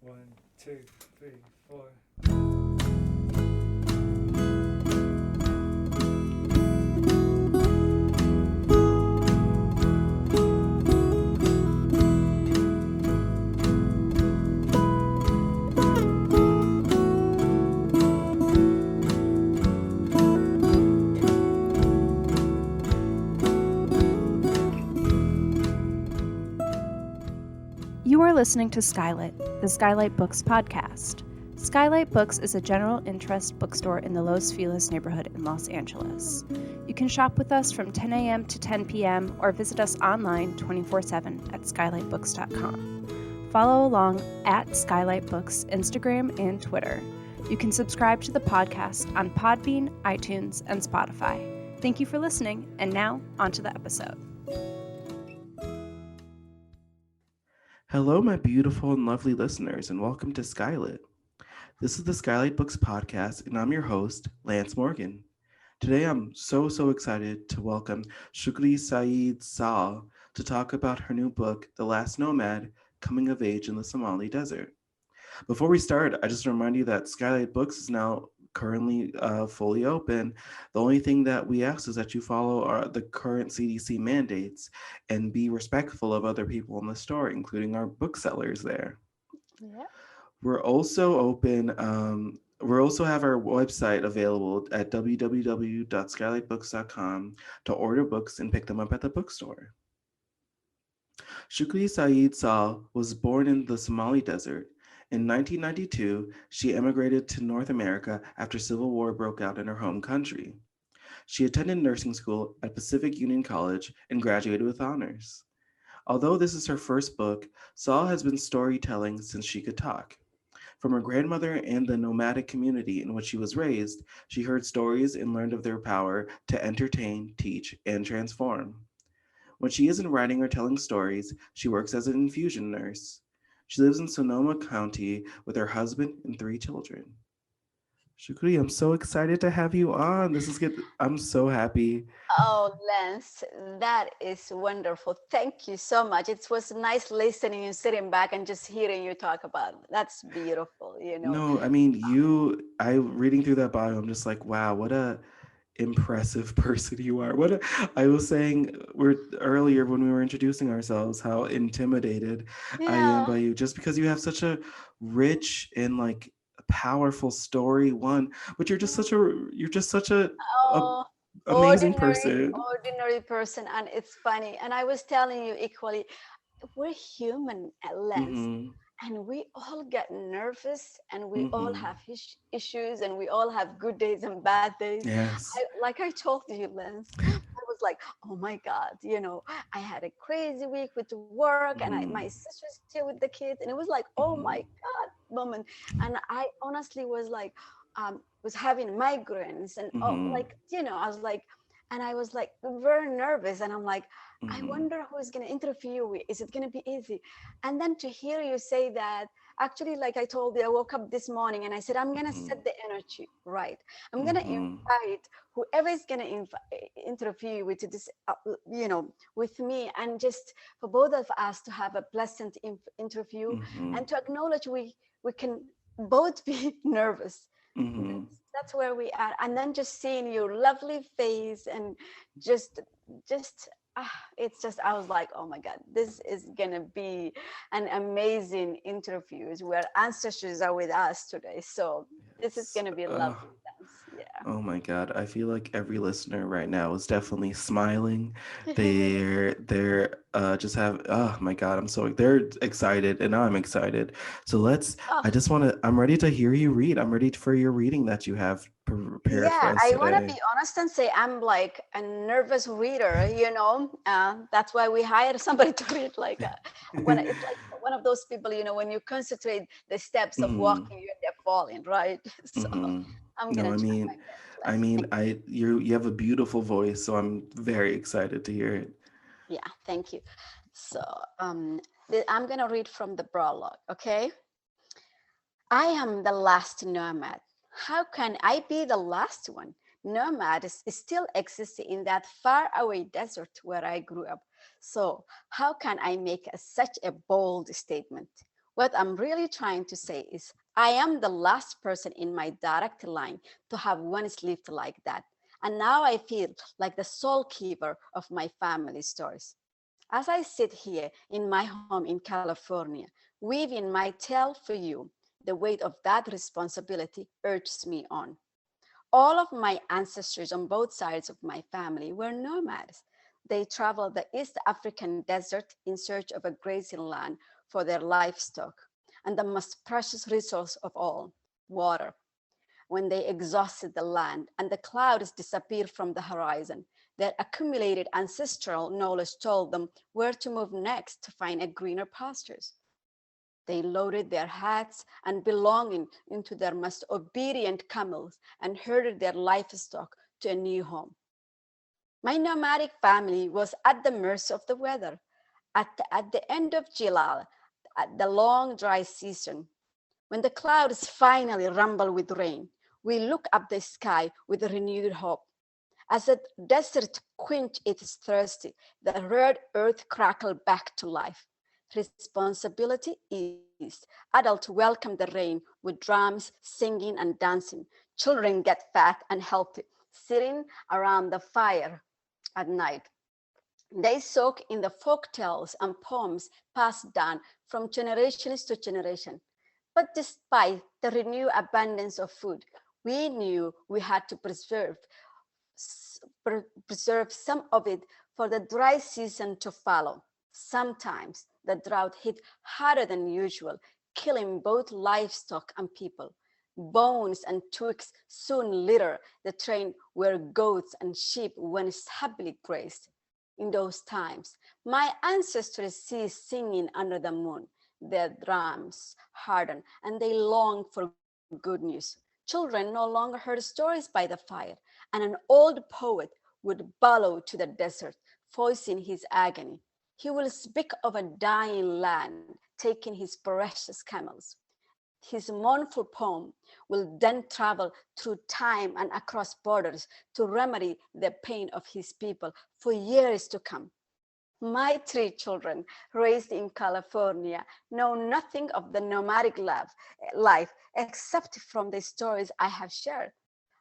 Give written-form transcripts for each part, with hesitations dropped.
One, two, three, four. You are listening to SKYLIT, the SKYLIT Books podcast. SKYLIT Books is a general interest bookstore in the Los Feliz neighborhood in Los Angeles. You can shop with us from 10 a.m. to 10 p.m. or visit us online 24/7 at skylitbooks.com. Follow along at SKYLIT Books Instagram and Twitter. You can subscribe to the podcast on Podbean, iTunes, and Spotify. Thank you for listening, and now on to the episode. Hello, my beautiful and lovely listeners, and welcome to SKYLIT. This is the SKYLIT Books podcast, and I'm your host, Lance Morgan. Today, I'm so excited to welcome Shugri Said Salh to talk about her new book, The Last Nomad, Coming of Age in the Somali Desert. Before we start, I just remind you that SKYLIT Books is now currently fully open. The only thing that we ask is that you follow the current CDC mandates and be respectful of other people in the store, including our booksellers there. Yeah. We're also open. We also have our website available at www.skylitbooks.com to order books and pick them up at the bookstore. Shugri Said Salh was born in the Somali Desert. In 1992, she emigrated to North America after Civil War broke out in her home country. She attended nursing school at Pacific Union College and graduated with honors. Although this is her first book, Salh has been storytelling since she could talk. From her grandmother and the nomadic community in which she was raised, she heard stories and learned of their power to entertain, teach, and transform. When she isn't writing or telling stories, she works as an infusion nurse. She lives in Sonoma County with her husband and 3 children. Shukri, I'm so excited to have you on. I'm so happy. Oh, Lance, that is wonderful. Thank you so much. It was nice listening and sitting back and just hearing you talk about it. That's beautiful. No, I mean, I reading through that bio, I'm just like, wow, what a impressive person you are. I was saying earlier when we were introducing ourselves, how intimidated I am Yeah. by you, just because you have such a rich and like powerful story, but you're just such a Oh, amazing ordinary, person. ordinary person. And it's funny. And I was telling you equally, we're human, Lance. Mm-hmm. And we all get nervous and we all Mm-hmm. have issues and we all have good days and bad days. Yes. Like I told you, Lance, I was like, oh my God, I had a crazy week with work and my Mm-hmm. sister's here with the kids. And it was like, oh my Mm-hmm. God, moment. And I honestly was like, was having migraines and Mm-hmm. I was like, and I was like very nervous. And I'm like, I Mm-hmm. wonder who is going to interview me. Is it going to be easy? And then to hear you say that, actually, like I told you, I woke up this morning and I said, I'm going to set the energy right. I'm going to Mm-hmm. invite whoever is going to interview with this, with me, and just for both of us to have a pleasant interview Mm-hmm. and to acknowledge we can both be nervous. Mm-hmm. That's where we are. And then just seeing your lovely face and just it's just I was like, oh my God, this is gonna be an amazing interview where ancestors are with us today. So this is Yes. gonna be lovely dance. Yeah. Oh my God. I feel like every listener right now is definitely smiling. They're just have oh my God, they're excited and I'm excited. So Oh, I'm ready to hear you read. I'm ready for your reading that you have prepared for yeah, us I want to today. be honest and say I'm like a nervous reader. That's why we hired somebody to read when it's like one of those people, when you concentrate the steps of Hmm. walking, they're falling, right? So Hmm. I'm No, gonna try my best. I Let's mean, thank I you have a beautiful voice, so I'm very excited to hear it. Yeah, thank you. So I'm gonna read from the prologue, okay? I am the last nomad. How can I be the last one? Nomads still exist in that far away desert where I grew up. So, how can I make such a bold statement? What I'm really trying to say is I am the last person in my direct line to have once lived like that. And now I feel like the sole keeper of my family stories. As I sit here in my home in California, weaving my tale for you, the weight of that responsibility urges me on. All of my ancestors on both sides of my family were nomads. They traveled the East African desert in search of a grazing land for their livestock and the most precious resource of all, water. When they exhausted the land and the clouds disappeared from the horizon, their accumulated ancestral knowledge told them where to move next to find a greener pastures. They loaded their hats and belonging into their most obedient camels and herded their livestock to a new home. My nomadic family was at the mercy of the weather. At the end of July, at the long dry season, when the clouds finally rumble with rain, we look up the sky with renewed hope. As the desert quenched its thirst, the red earth crackled back to life. Responsibility is adults welcome the rain with drums, singing, and dancing. Children get fat and healthy, sitting around the fire at night. They soak in the folk tales and poems passed down from generations to generation. But despite the renewed abundance of food, we knew we had to preserve some of it for the dry season to follow. Sometimes the drought hit harder than usual, killing both livestock and people. Bones and twigs soon litter the train where goats and sheep once happily grazed. In those times, my ancestors ceased singing under the moon. Their drums hardened and they longed for good news. Children no longer heard stories by the fire, and an old poet would bellow to the desert, voicing his agony. He will speak of a dying land, taking his precious camels. His mournful poem will then travel through time and across borders to remedy the pain of his people for years to come. My three children, raised in California, know nothing of the nomadic life except from the stories I have shared.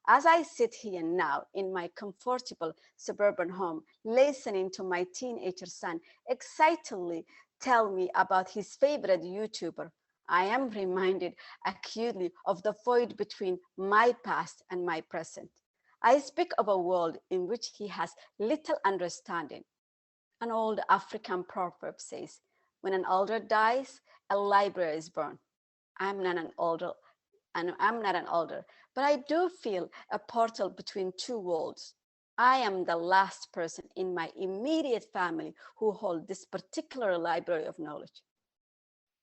As I sit here now in my comfortable suburban home, listening to my teenager son excitedly tell me about his favorite YouTuber, I am reminded acutely of the void between my past and my present. I speak of a world in which he has little understanding. An old African proverb says, when an elder dies, a library is born. I'm not an elder, and I'm not an elder, but I do feel a portal between two worlds. I am the last person in my immediate family who hold this particular library of knowledge.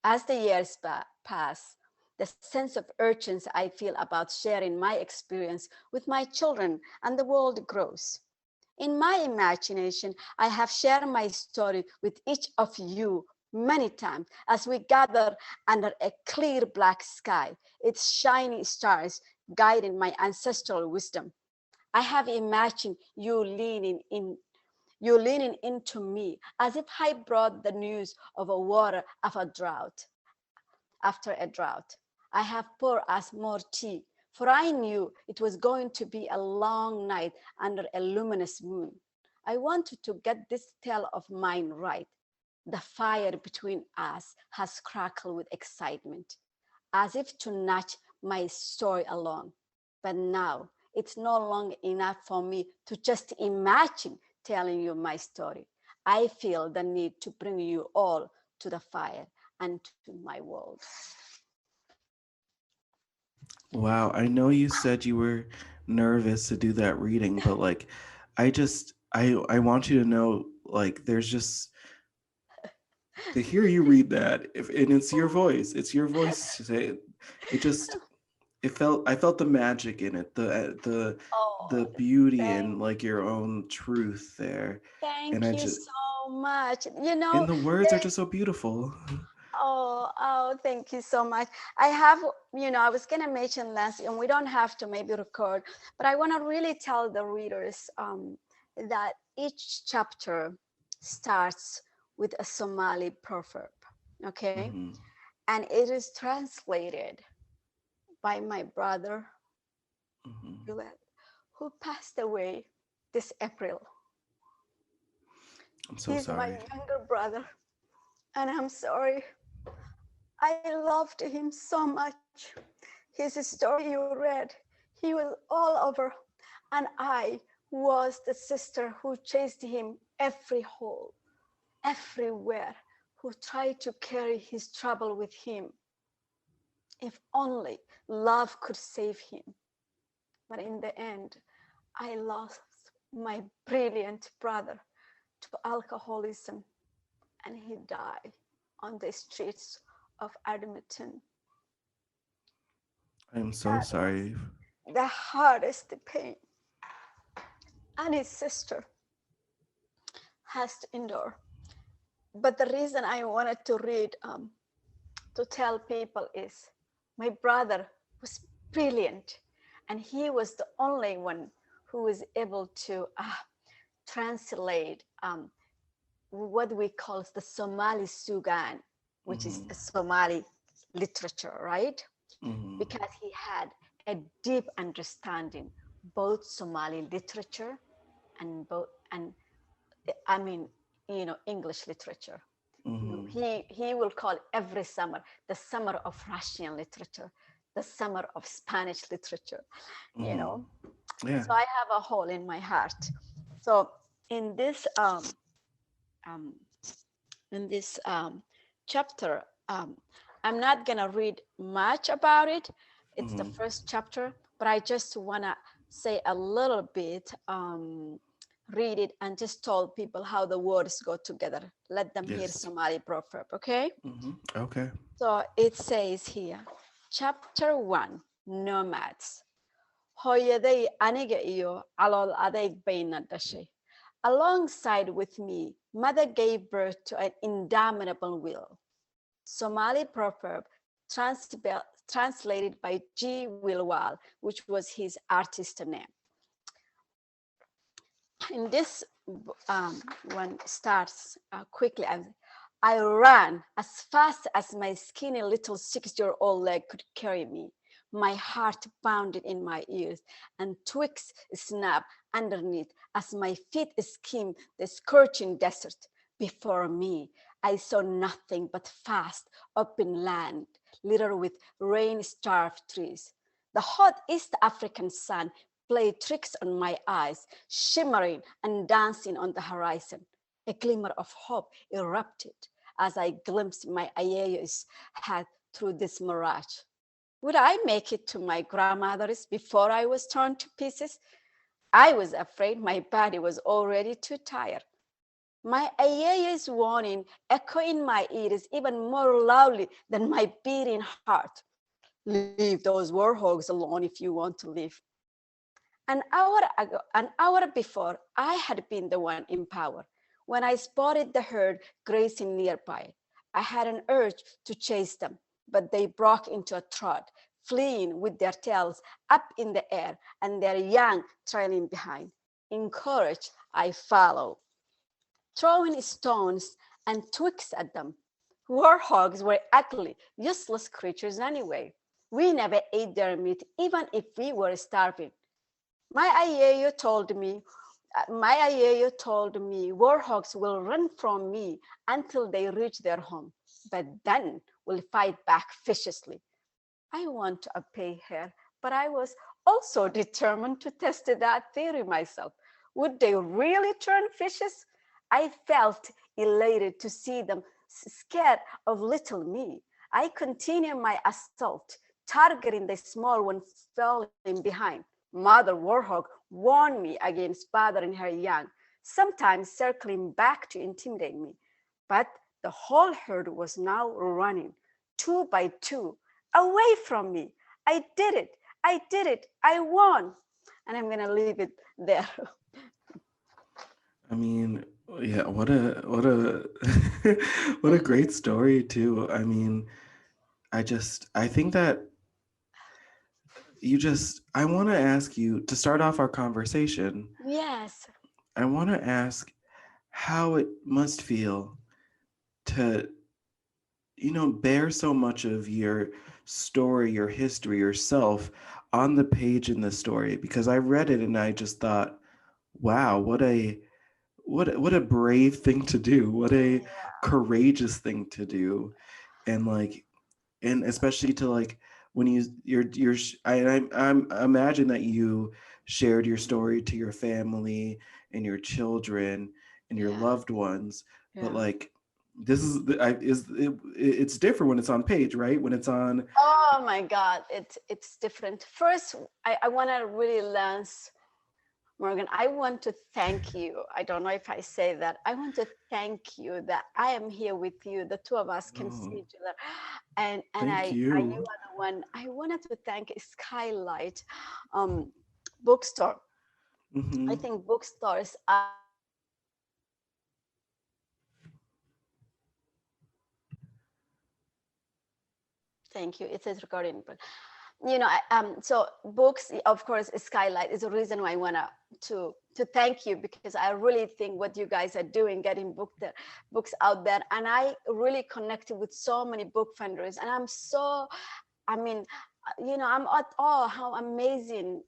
As the years pass, the sense of urgency I feel about sharing my experience with my children and the world grows. In my imagination, I have shared my story with each of you many times as we gather under a clear black sky, its shiny stars guiding my ancestral wisdom. I have imagined you leaning into me as if I brought the news of a water of a drought. After a drought, I have poured us more tea, for I knew it was going to be a long night under a luminous moon. I wanted to get this tale of mine right. The fire between us has crackled with excitement, as if to nudge my story along. But now it's no longer enough for me to just imagine telling you my story. I feel the need to bring you all to the fire and to my world. Wow, I know you said you were nervous to do that reading, but like I want you to know like there's just to hear you read that if and it's your voice to say it. It just I felt the magic in it, the Oh, beauty thank, and like your own truth there. And thank I you just so much. and the words are just so beautiful. Thank you so much. I have, I was going to mention last, and we don't have to maybe record, but I want to really tell the readers that each chapter starts with a Somali proverb. Okay. Mhm. and it is translated by my brother, who passed away this April. I'm so He's my sorry. younger brother, and I'm sorry. I loved him so much. His story you read, he was all over, and I was the sister who chased him every hole, everywhere, who tried to carry his trouble with him. If only love could save him. But in the end, I lost my brilliant brother to alcoholism, and he died on the streets of Edmonton. I'm so That sorry. was the hardest pain, and his sister has to endure. But the reason I wanted to read, to tell people, is my brother was brilliant, and he was the only one who was able to translate what we call the Somali Sugan, which is a Somali literature, right? Because he had a deep understanding both Somali literature and English literature. He will call every summer the summer of Russian literature, the summer of Spanish literature, Yeah. So I have a hole in my heart. So in this chapter, I'm not gonna read much about it. It's the first chapter, but I just wanna say a little bit, read it, and just told people how the words go together. Let them hear Somali proverb, okay? Okay. So it says here, chapter 1, nomads. Hooyaday aniga iyo calool adeyg bayna dhashay. Alongside with me, mother gave birth to an indomitable will. Somali proverb translated by G. Wilwal, which was his artist name. And this one starts quickly. I ran as fast as my skinny little 6-year-old leg could carry me. My heart pounded in my ears, and twigs snapped underneath as my feet skimmed the scorching desert. Before me, I saw nothing but vast open land, littered with rain-starved trees. The hot East African sun played tricks on my eyes, shimmering and dancing on the horizon. A glimmer of hope erupted as I glimpsed my Ayeyo's head through this mirage. Would I make it to my grandmother's before I was torn to pieces? I was afraid my body was already too tired. My Ayeyo's warning echoed in my ears even more loudly than my beating heart. Leave those warthogs alone if you want to live. An hour before, I had been the one in power. When I spotted the herd grazing nearby, I had an urge to chase them, but they broke into a trot, fleeing with their tails up in the air and their young trailing behind. Encouraged, I followed, throwing stones and twigs at them. Warthogs were ugly, useless creatures anyway. We never ate their meat, even if we were starving. My Ayeyo told me warthogs will run from me until they reach their home, but then will fight back viciously. I want to obey her, but I was also determined to test that theory myself. Would they really turn vicious? I felt elated to see them scared of little me. I continued my assault, targeting the small one falling behind. Mother Warthog warned me against bothering her young, sometimes circling back to intimidate me. But the whole herd was now running, 2 by 2, away from me. I did it. I won. And I'm going to leave it there. I mean, yeah, what a what a great story too. I mean, I think that I want to ask you to start off our conversation. Yes. I want to ask how it must feel to bear so much of your story, your history, yourself on the page in the story, because I read it and I just thought, wow, what a brave thing to do. What a courageous thing to do. And like, and especially to like when I imagine that you shared your story to your family and your children and your Yeah, loved ones, but yeah. like this it's different when it's on page, right? When it's on. Oh my God, it's different. First, I want to really lance Morgan. I want to thank you. I don't know if I say that. I want to thank you that I am here with you. The two of us can see Oh, each other, and thank you you. are the one. I wanted to thank Skylight, um, bookstore. I Hmm. think bookstores are thank you. It says recording, but so books, of course, Skylight is the reason why I wanna to thank you, because I really think what you guys are doing, getting books out there, and I really connected with so many book funders, and I'm so, I mean, I'm at awe how amazing.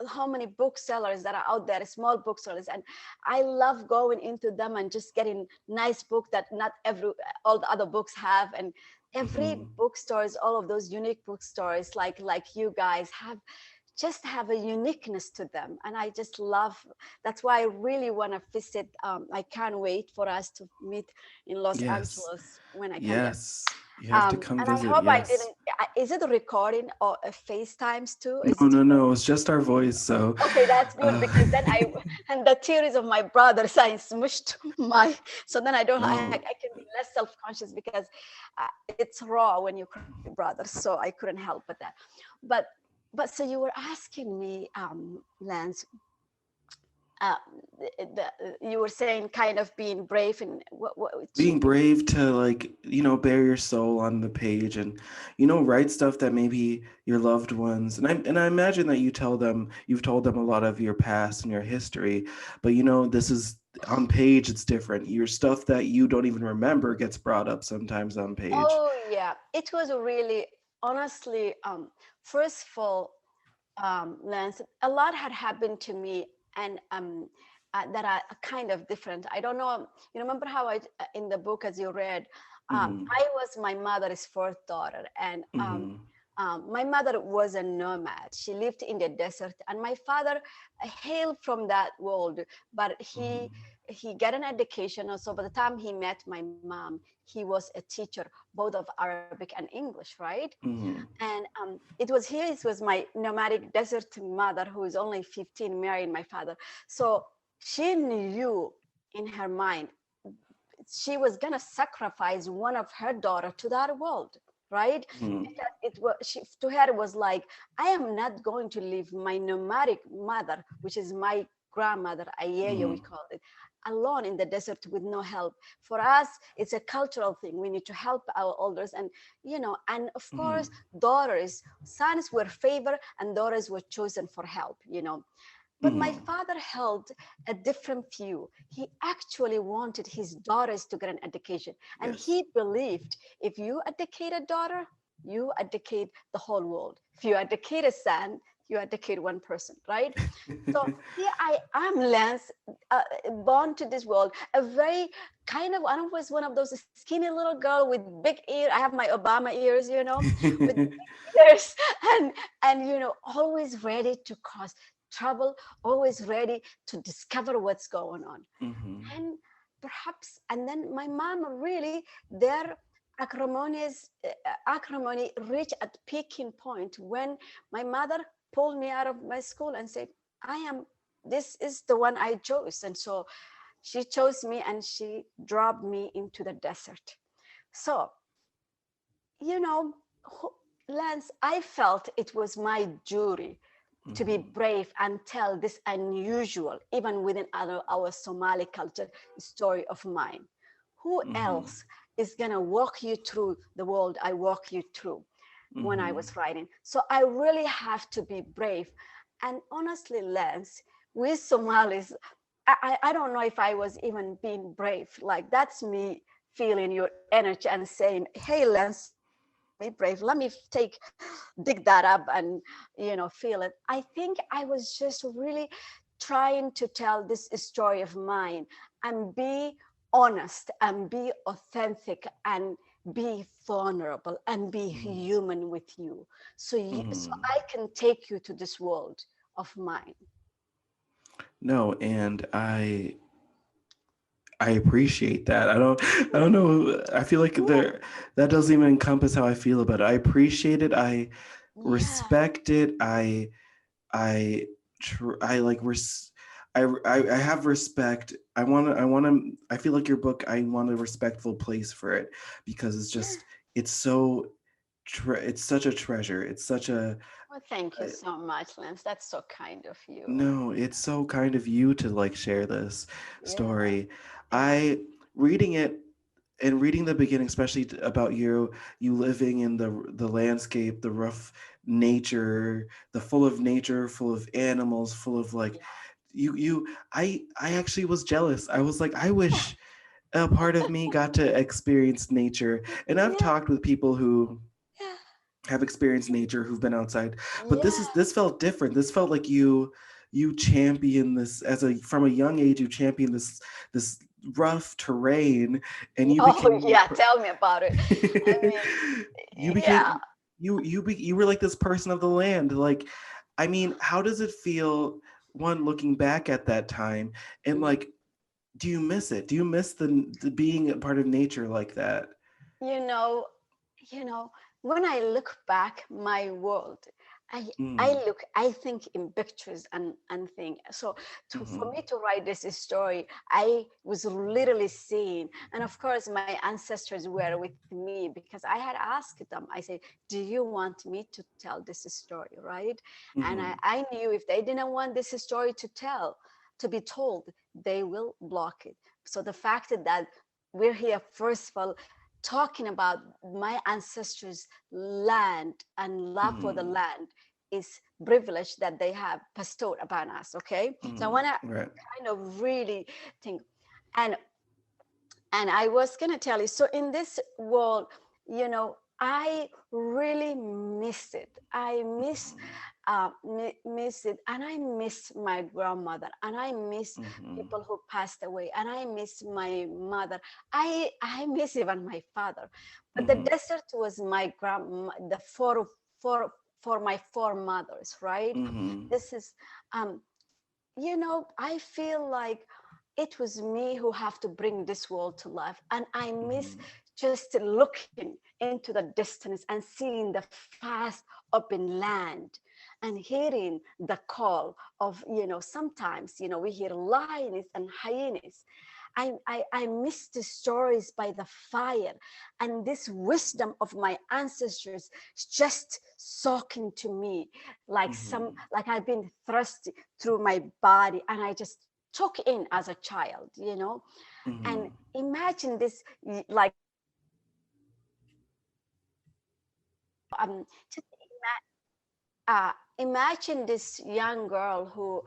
How many booksellers that are out there, small booksellers, and I love going into them and just getting nice book that not every all the other books have, and every Hmm. bookstores, all of those unique bookstores like you guys have, just have a uniqueness to them, and I just love. That's why I really want to visit. I can't wait for us to meet in Los Yes. Angeles when I can get. Yes. You have to come And I visit. hope I Yes. didn't. Is it a recording or a FaceTimes too? Is No, it no, recording? no. It's just our voice. So, Okay, that's good, uh, because then I and the tears of my brothers I smushed my, so then I don't I no. can be less self-conscious, because it's raw when you cry with your brothers, so I couldn't help but that. But so you were asking me, Lance, uh, you were saying kind of being brave, and what Being brave to like bare your soul on the page and write stuff that maybe your loved ones, and I imagine that you've told them a lot of your past and your history, but this is on page. It's different. Your stuff that you don't even remember gets brought up sometimes on page. Oh yeah, it was really honestly, first of all, Lance, a lot had happened to me, and that are kind of different. I don't know. You remember how in the book, as you read, Hmm. I was my mother's fourth daughter, and Hmm. my mother was a nomad. She lived in the desert, and my father hailed from that world, but Hmm. he got an education. So by the time he met my mom, he was a teacher, both of Arabic and English, right? Hmm. And it was my nomadic desert mother, who is only 15, married my father. So she knew in her mind she was gonna sacrifice one of her daughter to that world, right? Hmm. Because to her it was like, I am not going to leave my nomadic mother, which is my grandmother Ayaya, we Hmm. call it, alone in the desert with no help. For us, it's a cultural thing. We need to help our elders, and and of course, Hmm. daughters, sons were favored and daughters were chosen for help. But my Hmm. father held a different view. He actually wanted his daughters to get an education. And Yes. he believed, if you educate a daughter, you educate the whole world. If you educate a son, you educate one person, right? So here I am, Lance, born to this world, a very kind of, I was one of those skinny little girl with big ear. I have my Obama ears, with big ears, and always ready to cause trouble, always ready to discover what's going on. Hmm. And perhaps, and then my mom really, their acrimony reached at peaking point when my mother pulled me out of my school and said, this is the one I chose. And so she chose me and she dropped me into the desert. So, you know, Lance, I felt it was my duty to be Hmm. brave and tell this unusual, even within our Somali culture, story of mine. Who Hmm. else is going to walk you through the world I walk you through when I Hmm. was writing? So I really have to be brave. And honestly, Lance, we Somalis, I don't know if I was even being brave. Like, that's me feeling your energy and saying, hey, Lance, be brave. Let me dig that up and, feel it. I think I was just really trying to tell this story of mine and be honest and be authentic and be vulnerable and be human with you. So I can take you to this world of mine. No, and I appreciate that. I don't know. I feel like that doesn't even encompass how I feel about it. I appreciate it. I Yeah. respect it. I like I have respect. I feel like your book, I want a respectful place for it, because it's just it's so it's such a treasure. It's such a Well, thank you so much, Lance. That's so kind of you. no, it's so kind of you to like share this Yeah. story. I reading it and reading the beginning, especially about you living in the landscape, the rough nature, the full of nature, full of animals, full of like I actually was jealous. I was like, I wish a part of me got to experience nature. And I've Yeah. talked with people who Yeah. have experienced nature, who've been outside, but Yeah. this felt different. This felt like you champion this from a young age. You champion this rough terrain, and you Oh, became yeah. Tell me about it. I you mean, yeah. became you were like this person of the land. Like, I mean, how does it feel, one, looking back at that time, and like, do you miss it? Do you miss the being a part of nature like that? you know you know when I look back my world, i Mm, I think in pictures and think so. For mm-hmm, me to write this story, I was literally seeing, and of course my ancestors were with me, because I had asked them. I said, do you want me to tell this story, right? And mm-hmm, I knew if they didn't want this story to be told, they will block it. So the fact that we're here, first of all, talking about my ancestors' land and love for the mm-hmm, land is privilege that they have bestowed upon us. Okay, so I want to right. kind of really think, and I was going to tell you, so in this world, I really miss it. I miss it, and I miss my grandmother, and I miss Mm-hmm, people who passed away, and I miss my mother. I miss even my father. But the mm-hmm, desert was my the four for my foremothers, right? mm-hmm, This is um I feel like it was me who have to bring this world to life. And I miss mm-hmm, just looking into the distance and seeing the vast open land and hearing the call of, sometimes, we hear lions and hyenas. I miss the stories by the fire and this wisdom of my ancestors just soaking to me mm-hmm, like I've been thrust through my body, and I just took in as a child, mm-hmm, and imagine this, like just imagine this young girl who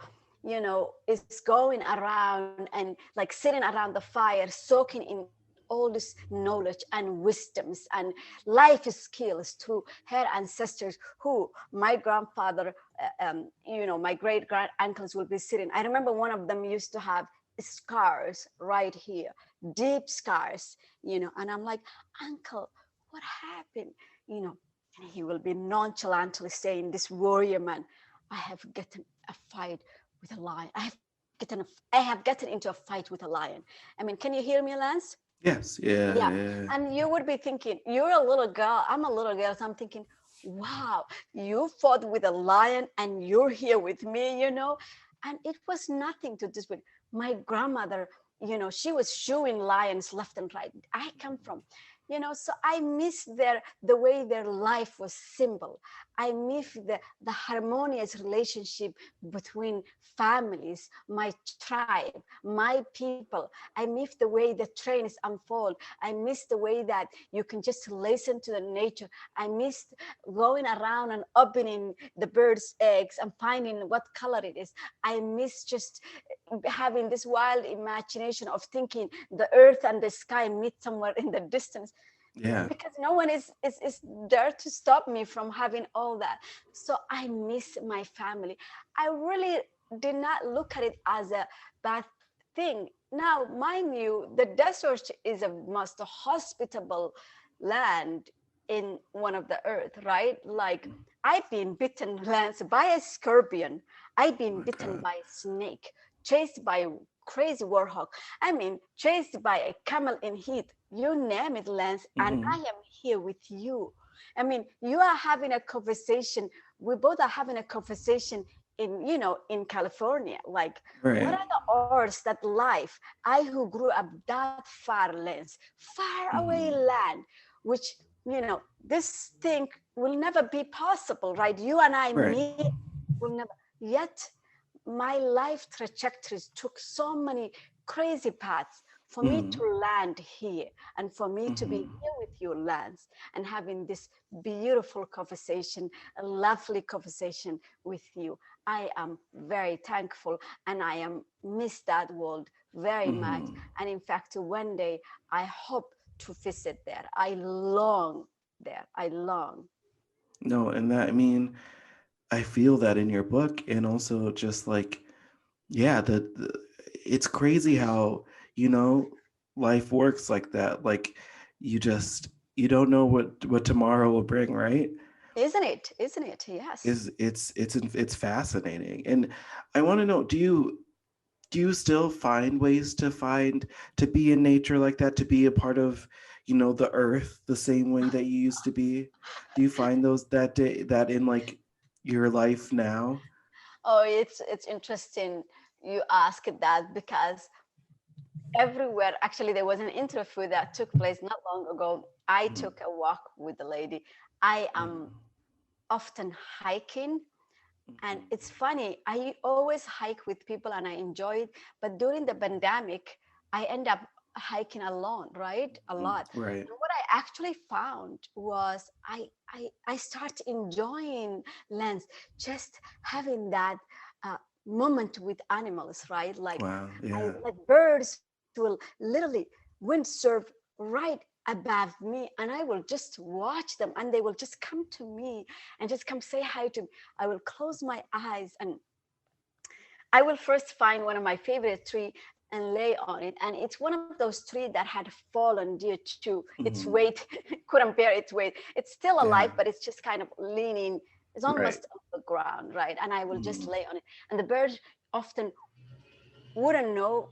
is going around and like sitting around the fire, soaking in all this knowledge and wisdoms and life skills through her ancestors, who my grandfather, my great grand uncles will be sitting. I remember one of them used to have scars right here, deep scars, and I'm like, uncle, what happened, you know and he will be nonchalantly saying, this warrior man, I have gotten a fight with a lion. I have gotten into a fight with a lion. I mean, can you hear me, Lance? yes, Yeah. yeah, And you would be thinking, you're a little girl, I'm a little girl. So I'm thinking, wow, you fought with a lion and you're here with me. And it was nothing to this with my grandmother, she was shooing lions left and right. I come from So I miss the way their life was simple. I miss the harmonious relationship between families, my tribe, my people. I miss the way the trains unfold. I miss the way that you can just listen to the nature. I miss going around and opening the bird's eggs and finding what color it is. I miss just having this wild imagination of thinking the earth and the sky meet somewhere in the distance, Yeah. because no one is there to stop me from having all that. So I miss my family. I really did not look at it as a bad thing. Now, mind you, the desert is a most hospitable land in one of the earth, right? Like, I've been bitten, Lance, by a scorpion. I've Oh been my bitten God. by a snake, chased by a crazy warthog. I mean, chased by a camel in heat. You name it, Lance, and I Mhm. am here with you. I mean, you are having a conversation. We both are having a conversation in California. Like, what Right. are the odds that life, I who grew up that far, Lance, far away Mhm. land, which this thing will never be possible, right? You and I Right. meet will never. Yet my life trajectories took so many crazy paths for me Mhm. to land here, and for me to be Mhm. here with you, Lance, and having this beautiful conversation, a lovely conversation with you. I am very thankful, and I am miss that world very much. Mhm. And in fact, one day I hope to visit there. I long there. I long. No, and that, I mean, I feel that in your book, and also just like, yeah, it's crazy how, you know, life works like that. Like, you just you don't know what tomorrow will bring, right? Isn't it? Isn't it? Yes. It's fascinating. And I want to know, do you still find ways to be in nature like that, to be a part of, the earth the same way that you used to be? Do you find those that in like your life now? Oh, it's interesting you ask that, because everywhere, actually, there was an interview that took place not long ago. I Mhm. took a walk with the lady. I am Mhm. often hiking, and Mhm. it's funny, I always hike with people and I enjoy it, but during the pandemic I end up hiking alone, right? A Mhm. lot. Right. And what I actually found was I start enjoying lands, just having that uh, moment with animals, right? Like, Wow. I Yeah. like birds will literally windsurf right above me, and I will just watch them, and they will just come to me and just come say hi to me. I will close my eyes, and I will first find one of my favorite tree and lay on it. And it's one of those trees that had fallen due to its Mhm. weight, couldn't bear its weight. It's still alive, Yeah. but it's just kind of leaning. It's Right. almost off the ground, right? And I will just Mhm. lay on it. And the birds often wouldn't know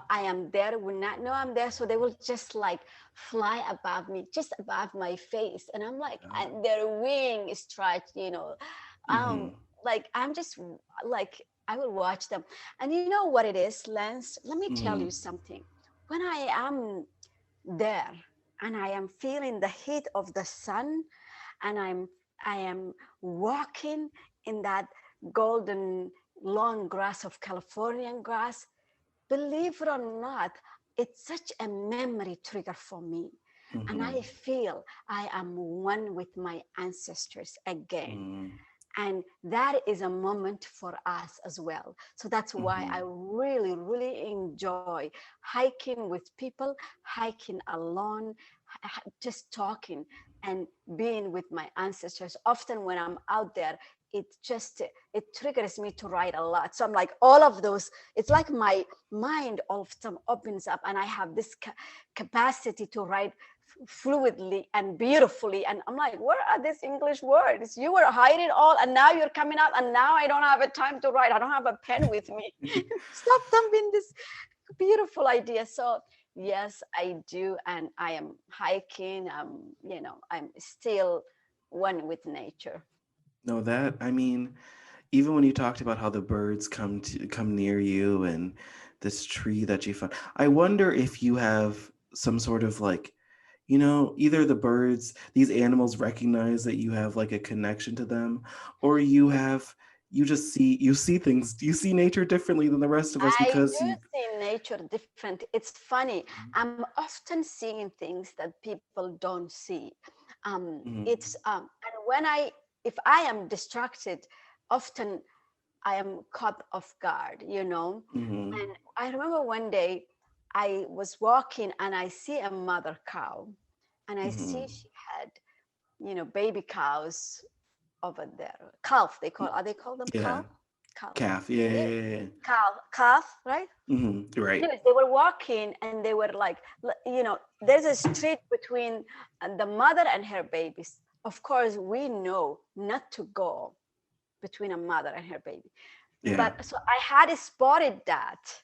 I am there, would not know I'm there, so they will just like fly above me, just above my face, and I'm like, Yeah. and their wing is stretched, um Mhm. like I'm just like, I will watch them. And you know what it is, Lance, let me tell you Mhm. something. When I am there and I am feeling the heat of the sun, and I am walking in that golden long grass of Californian grass, believe it or not, it's such a memory trigger for me. And I Mhm. feel I am one with my ancestors again. Mhm. And that is a moment for us as well. So that's why I Mhm. really, really enjoy hiking with people, hiking alone, just talking and being with my ancestors. Often when I'm out there, it triggers me to write a lot. So I'm like, all of those, it's like my mind all of a sudden opens up, and I have this capacity to write fluidly and beautifully. And I'm like, where are these English words? You were hiding all, and now you're coming out, and now I don't have a time to write. I don't have a pen with me. Stop dumping this beautiful idea. So yes, I do, and I am hiking. I'm still one with nature. No, that, I mean, even when you talked about how the birds come near you and this tree that you found, I wonder if you have some sort of like, you know, either the birds, these animals recognize that you have like a connection to them, or you see things, you see nature differently than the rest of us I because do you. see nature different. It's funny. I'm often seeing things that people don't see. Mhm, And if I am distracted, often I am caught off guard, you know. mhm, And I remember one day I was walking and I see a mother cow, and I see mhm. she had, baby cows over there. Calf, are they called them Yeah, calf? Calf. calf. Yeah, Yeah, yeah, yeah. calf, right? Right. Anyways, they were walking and they were like, there's a street between the mother and her babies. Of course, we know not to go between a mother and her baby. Yeah. But so I had spotted that.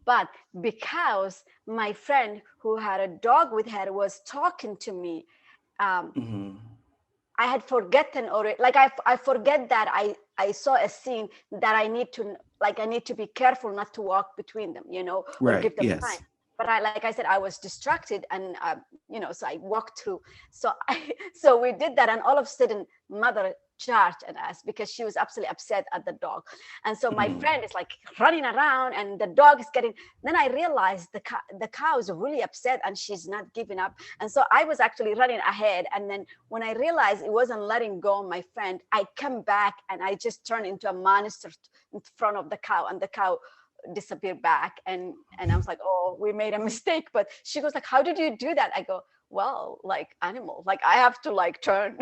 But because my friend who had a dog with her was talking to me, um, Hmm. I had forgotten already. Like I forget that I saw a scene that I need to be careful not to walk between them, or Right. give them time. Yes. But like I said, I was distracted, and so I walked through. So so we did that, and all of a sudden, mother charged at us because she was absolutely upset at the dog. And so my Hmm. friend is like running around, and the dog is getting. Then I realized the cow is really upset, and she's not giving up. And so I was actually running ahead, and then when I realized it wasn't letting go my friend, I come back and I just turned into a monster in front of the cow, and the cow disappeared back. And I was like, oh, we made a mistake. But she goes like, how did you do that? I go, well, like animal, like I have to like turn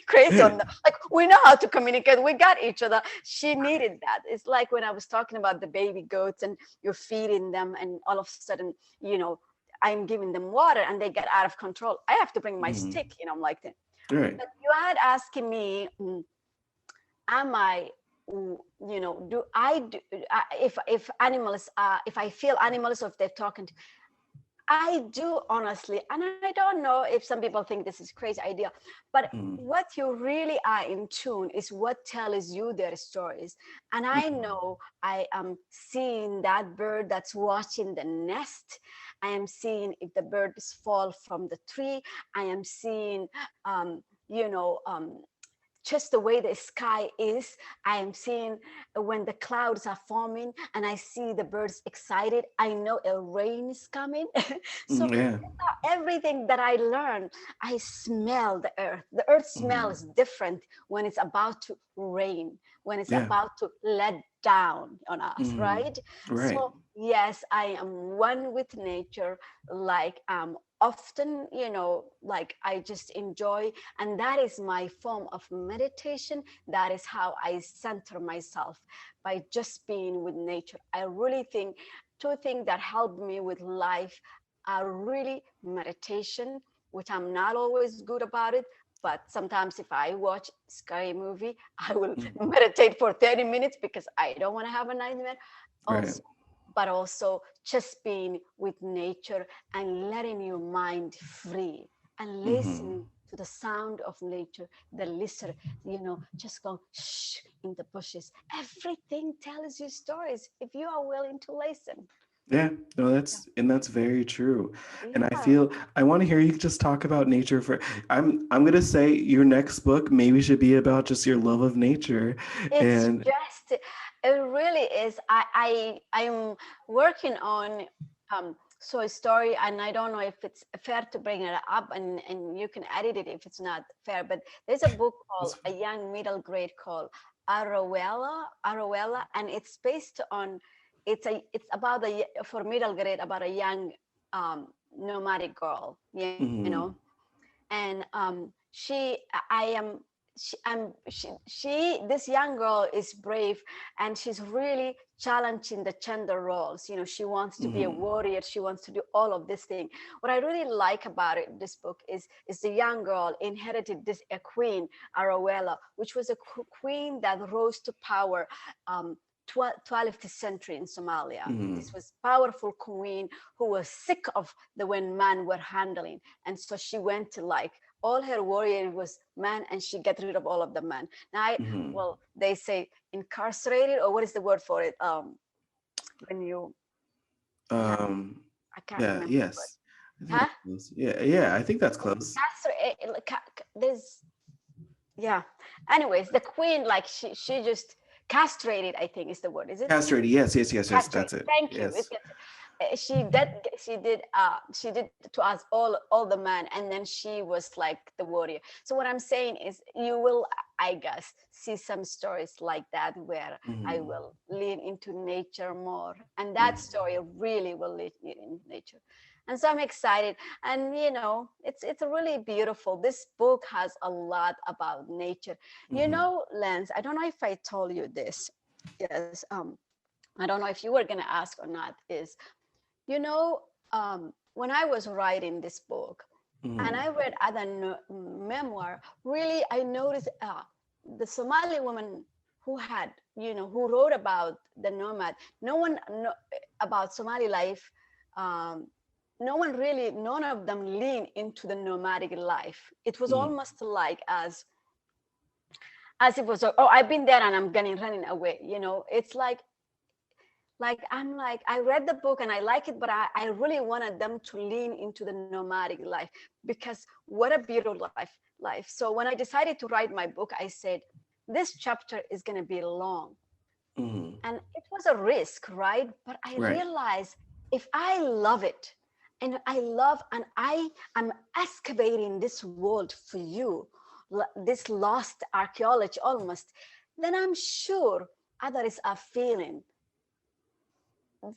crazy on them. Like we know how to communicate. We got each other. She needed that. It's like when I was talking about the baby goats and you're feeding them, and all of a sudden, I'm giving them water and they get out of control. I have to bring my Hmm. stick, I'm like that. Right. But you had asking me, am I, do I do if animals if I feel animals, or if they're talking to, I do honestly, and I don't know if some people think this is crazy idea, but Hmm. what you really are in tune is what tells you their stories. And I know I am seeing that bird that's watching the nest. I am seeing if the birds fall from the tree. I am seeing, um, you know, um, just the way the sky is. I am seeing when the clouds are forming and I see the birds excited. I know a rain is coming. So Yeah. everything that I learn, I smell the earth. The earth smell Hmm. is different when it's about to rain, when it's Yeah. about to let down on us, Hmm. right? Right. So yes, I am one with nature. Like often, like I just enjoy, and that is my form of meditation. That is how I center myself, by just being with nature. I really think two things that help me with life are really meditation, which I'm not always good about it. But sometimes if I watch scary movie, I will Mm. meditate for 30 minutes because I don't want to have a nightmare. Right. Also, but also just being with nature and letting your mind free and Hmm. listening to the sound of nature, the lizard, just go shh in the bushes. Everything tells you stories if you are willing to listen. Yeah, no, that's very true. And I Yeah. feel I want to hear you just talk about nature for I'm gonna say your next book maybe should be about just your love of nature. It's And just, it really is. I'm working on so a story, and I don't know if it's fair to bring it up, and you can edit it if it's not fair. But there's a book called a young middle grade called Aroella, and it's based on it's about for middle grade about a young nomadic girl, mhm, and I am this young girl is brave, and she's really challenging the gender roles. She wants to be a mhm, warrior, she wants to do all of this thing. What I really like about this book is the young girl inherited this a queen, Arawela, which was a queen that rose to power, 12th century in Somalia. mhm, This was powerful queen who was sick of the way men were handling, and so she went to like all her warrior was men, and she get rid of all of the men. Now, mhm. well, they say incarcerated, or what is the word for it? When you not, Um, I can't yeah, remember the word. yes. I think Huh? that's close. Yeah, I think that's close. There's, yeah. Anyways, the queen, like she just castrated, I think is the word, is it? Castrated. Yes. Castrated. That's it. Thank you. Yes. She did to us all the man, and then she was like the warrior. So what I'm saying is, you will, I guess, see some stories like that where I Mhm. will lean into nature more, and that Mhm. story really will lead you in nature. And so I'm excited, and it's really beautiful. This book has a lot about nature. Mhm. Lance, I don't know if I told you this. Yes. I don't know if you were gonna ask or not. Is you know, when I was writing this book and Mhm. I read other memoir, really I noticed the Somali woman who wrote about the nomad. No one about Somali life. Um, no one really, none of them lean into the nomadic life. It was Mhm. almost like as it was, oh, I've been there and I'm getting running away. It's like I'm like, I read the book and I like it, but I really wanted them to lean into the nomadic life, because what a beautiful life. So when I decided to write my book, I said this chapter is going to be long, Mhm. and it was a risk, right? But I Right. realized if I love it, and I love, and I am excavating this world for you, this lost archaeology almost, then I'm sure others are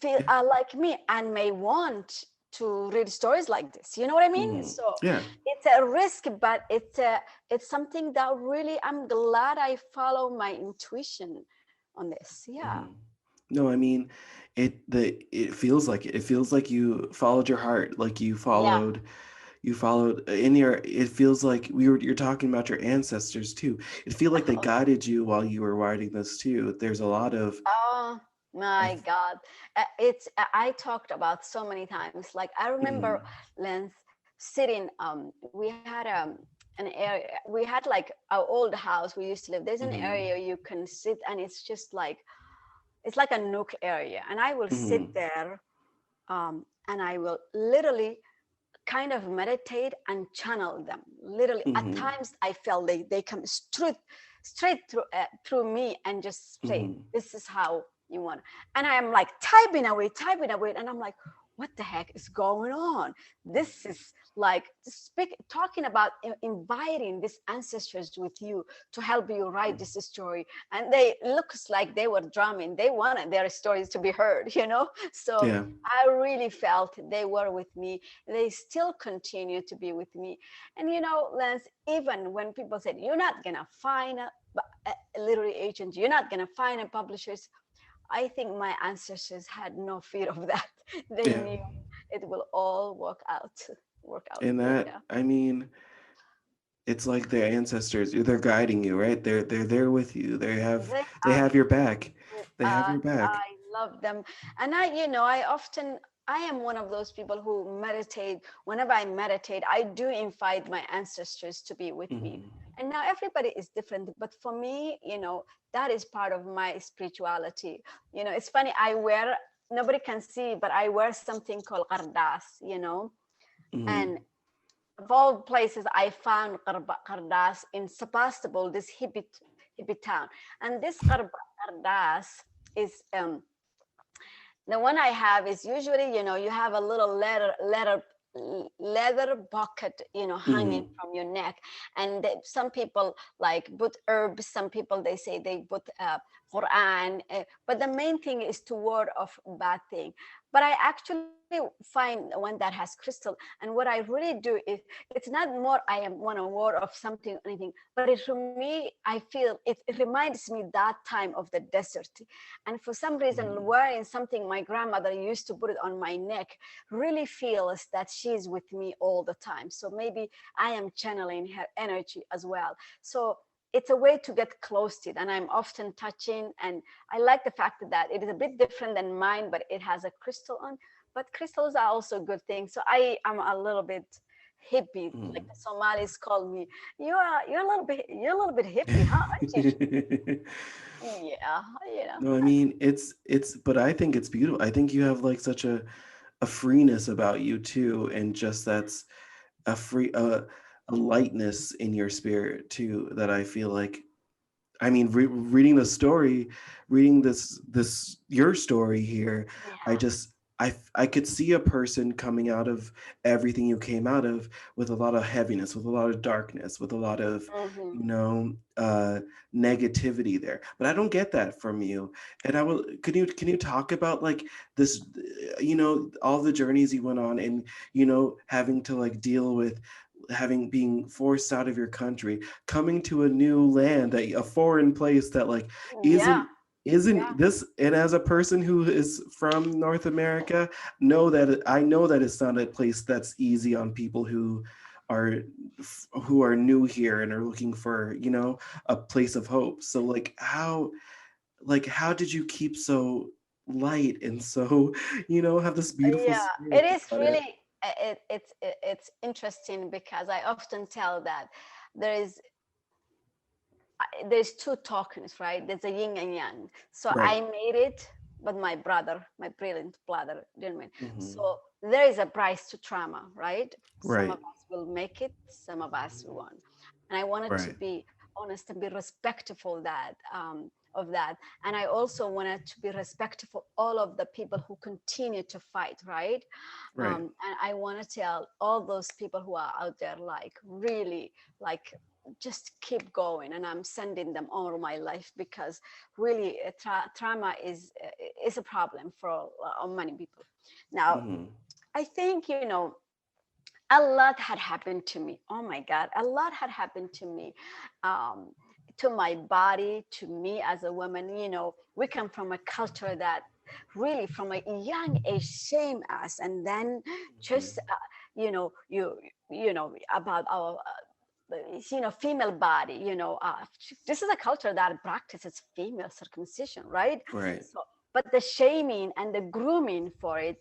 feel Yeah. like me and may want to read stories like this. You know what I mean? Mhm. So Yeah. it's a risk, but it's something that really I'm glad I follow my intuition on this. Yeah. Mhm. No, I mean, it feels like it. It feels like you followed your heart, like Yeah. you followed in your. It feels like you're talking about your ancestors too. It feels like they guided you while you were writing this too. There's a lot of. Oh I my th- God. I talked about so many times. Like I remember, mhm. Lens, sitting, we had an area, we had like our old house we used to live. There's an Mhm. area you can sit, and it's like a nook area. And I will sit Mhm. there, and I will literally kind of meditate and channel them. Literally, at Mhm. times I felt they come straight through me and just say, Mhm. "This is how you want." And I am like typing away, and I'm like, "What the heck is going on?" This is like talking about inviting these ancestors with you to help you write this story, and they looks like they were drumming. They wanted their stories to be heard. So Yeah. I really felt they were with me. They still continue to be with me. And Lance, even when people said, you're not going to find a literary agent, you're not going to find a publishers, I think my ancestors had no fear of that. They Yeah. knew it will all work out And good. that, Yeah. I mean, it's like their ancestors. They're guiding you, right? They're there with you. They They are. have your back. They have I your back. I love them, and I am one of those people who meditate. Whenever I meditate, I do invite my ancestors to be with me. Mhm. And now everybody is different, but for me, that is part of my spirituality. It's funny. Nobody can see, but I wear something called qardas. Mhm. And of all places, I found qardas in Sebastopol, this hippie town. And this qardas is the one I have is usually, you have a little leather bucket, hanging Mhm. from your neck. And some people like put herbs. Some people, they say they put Quran. But the main thing is to ward off bad thing. But I actually find one that has crystal. And what I really do is, it's not more I am want to ward off something or anything, but it for me, I feel it reminds me that time of the desert. And for some reason, Mhm. wearing something my grandmother used to put it on my neck really feels that she's with me all the time. So maybe I am channeling her energy as well. So it's a way to get close to it. And I'm often touching. And I like the fact that it is a bit different than mine, but it has a crystal on. But crystals are also good things. So I am a little bit hippie, like Mhm. the Somalis call me. You're a little bit hippie, huh? Aren't you? Yeah. No, I mean, but I think it's beautiful. I think you have like such a a freeness about you too, and just that's a free a lightness in your spirit too, that I feel like, I mean, reading the story, reading this your story here, I Yeah. just I could see a person coming out of everything you came out of with a lot of heaviness, with a lot of darkness, with a lot of, Hmm. you know, negativity there. But I don't get that from you. And I will. Can you talk about like this, you know, all the journeys you went on, and you know, having to like deal with having being forced out of your country, coming to a new land, a foreign place that like Yeah. isn't Yeah. this, and as a person who is from North America, I know that it's not a place that's easy on people are who are new here and are looking for, you know, a place of hope. So how did you keep so light and so, you know, have this beautiful Yeah, it spirit is about it? really it's interesting because I often tell that there is there's two tokens, right? There's a yin and yang. So Right. I made it, but my brother, my brilliant brother, didn't win. Hmm. So there is a price to trauma, right? Some of Right. us will make it, some of us won't. And I wanted to Right. be honest and be respectful that of that. And I also wanted to be respectful all of the people who continue to fight, right? Right. And I want to tell all those people who are out there, like really, like just keep going, and I'm sending them all my life, because really trauma is a problem for many people. Now Hmm. I think, you know, a lot had happened to me. Oh my God, a lot had happened to me, um, to my body, to me as a woman. You know, we come from a culture that really from a young age shame us, and then just you know, you know about our you know, female body, you know, this is a culture that practices female circumcision, right? Right. So but the shaming and the grooming for it,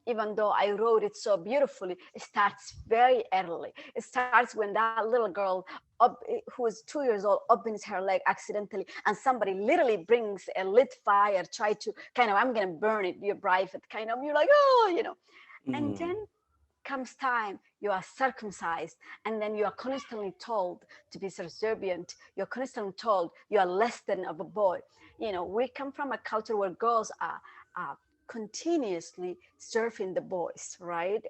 even though I wrote it so beautifully, it starts very early. It starts when that little girl who is 2 years old opens her leg accidentally, and somebody literally brings a lit fire, try to kind of, I'm gonna burn it, your private kind of, you're like, oh, you know. And Hmm. then comes time you are circumcised, and then you are constantly told to be subservient, you're constantly told you are less than of a boy. You know, we come from a culture where girls are continuously surfing the boys, right?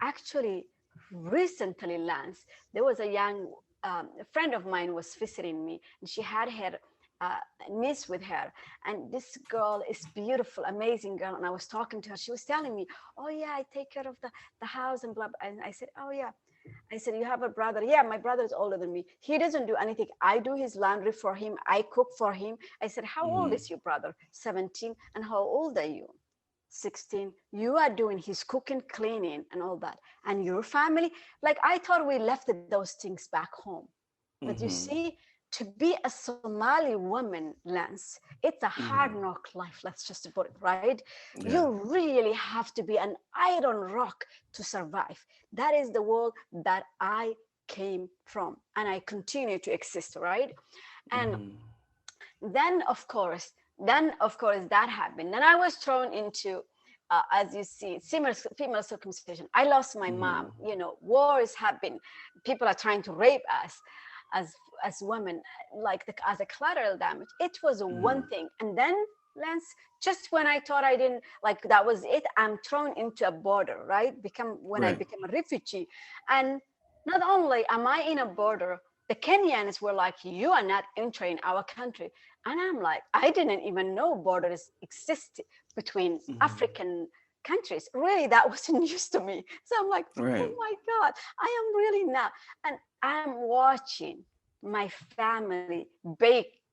Actually, recently, Lance, there was a young a friend of mine was visiting me, and she had her uh, niece with her. And this girl is beautiful, amazing girl. And I was talking to her. She was telling me, "Oh yeah, I take care of the house and blah blah." And I said, "Oh yeah." I said, "You have a brother?" "Yeah, my brother is older than me. He doesn't do anything. I do his laundry for him. I cook for him." I said, "How old Hmm. is your brother?" 17. "And how old are you?" 16. "You are doing his cooking, cleaning, and all that. And your family?" Like, I thought we left those things back home. But you Hmm. see, to be a Somali woman, Lance, it's a hard Hmm. knock life, let's just put it, right? Yeah. You really have to be an iron rock to survive. That is the world that I came from, and I continue to exist, right? And Hmm. then of course that happened. Then I was thrown into as you see, female circumcision. I lost my mom. Hmm. You know, wars have been, people are trying to rape us as as women, like as a collateral damage. It was one Hmm. thing. And then, Lance, just when I thought I didn't, like, that was it, I'm thrown into a border, right? Become When I Right. became a refugee. And not only am I in a border, the Kenyans were like, "You are not entering our country." And I'm like, I didn't even know borders exist between Hmm. African countries. Really, that wasn't news to me. So I'm like, oh Right. my God, I am really not. And I'm watching my family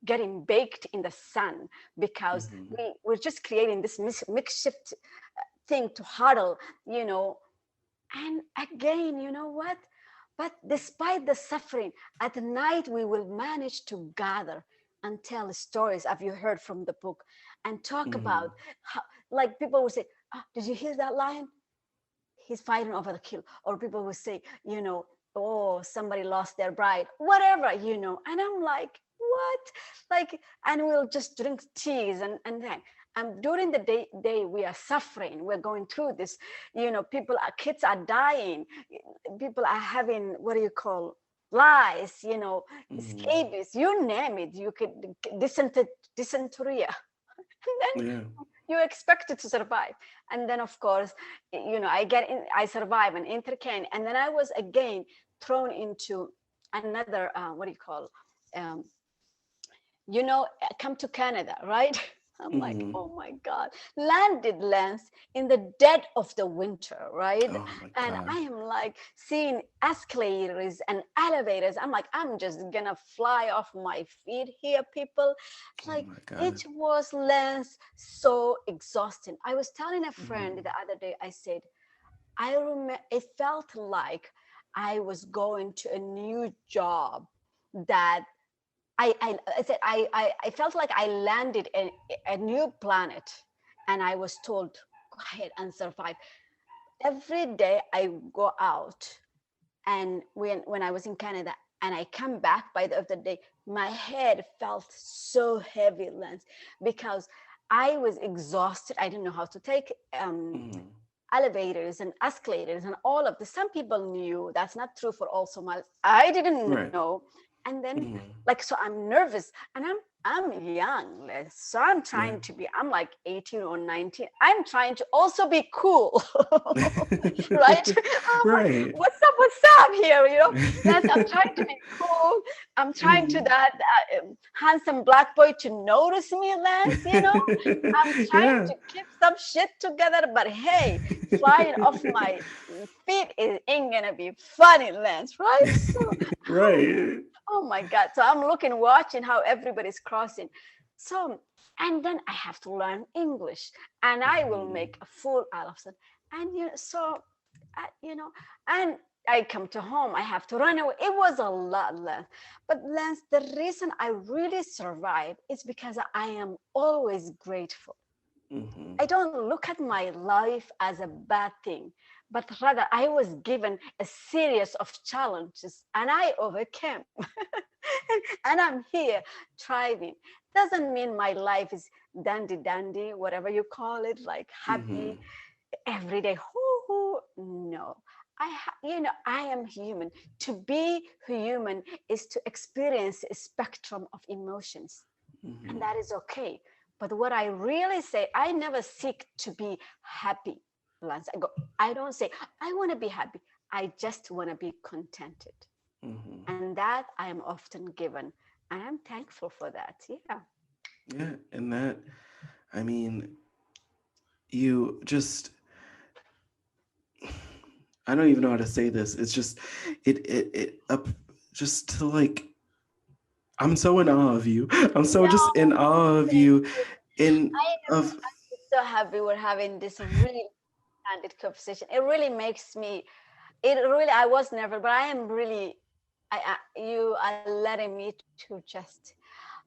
getting baked in the sun, because Hmm. we're just creating this makeshift thing to huddle, you know. And again, you know what? But despite the suffering, at night we will manage to gather and tell stories, have you heard from the book, and talk Hmm. about how, like, people will say, did you hear that lion? He's fighting over the kill. Or people will say, you know, oh, somebody lost their bride, whatever, you know. And I'm like, what? Like, and we'll just drink teas and then. And during the day, we are suffering. We're going through this. Kids are dying. People are having, what do you call, lice, scabies, you name it. You could dysentery. And then Yeah. you expect it to survive. And then, of course, I survive and enter Kenya. And then I was again thrown into another, what do you call, um, come to Canada, right? I'm like, Mm-hmm. oh my God, landed lands in the dead of the winter, right? Oh my And God. I am like seeing escalators and elevators. I'm like, I'm just gonna fly off my feet here, people. Oh Like, my God. it was lands so exhausting. I was telling a friend Mm-hmm. the other day, I said, I remember it felt like I was going to a new job that I said I felt like I landed in a new planet, and I was told, go ahead and survive. Every day I go out, and when I was in Canada and I come back, by the end of the day, my head felt so heavy, Lance, because I was exhausted. I didn't know how to take Mm-hmm. elevators and escalators and all of this. Some people knew. That's not true for all Somalis. I didn't Right. know. And then, Mm-hmm. like, so I'm nervous, and I'm young, so I'm Yeah. trying to be. I'm like 18 or 19. I'm trying to also be cool, right? I'm like, Right. what's up here? That's, I'm trying to be cool. I'm trying to Mhm. that handsome black boy to notice me, Lance. I'm trying Yeah. to keep some shit together, but hey, flying off my feet ain't gonna be funny, Lance, right? So, Right. oh my God. So I'm looking, watching how everybody's crossing. So, and then I have to learn English, and I will Mhm. make a fool out of them. And and I come to home, I have to run away. It was a lot, Lance. But Lance, the reason I really survived is because I am always grateful. Mhm. I don't look at my life as a bad thing, but rather I was given a series of challenges and I overcame. And I'm here thriving. Doesn't mean my life is dandy dandy, whatever you call it, like happy Mhm. every day. Hoo-hoo. No. I am human. To be human is to experience a spectrum of emotions, and Mhm. that is okay. But what I really say, I never seek to be happy, Lance. I don't say, I want to be happy. I just want to be contented. Mhm. And that I am often given. And I'm thankful for that. Yeah. Yeah, and that, I mean, you just, I don't even know how to say this. It's just, it up, just to like, I'm so in awe of you. I'm so No, just in awe of thank you, you. in of, I'm so happy we're having this really candid conversation. It really makes me, I was nervous, but I am really, you are letting me to just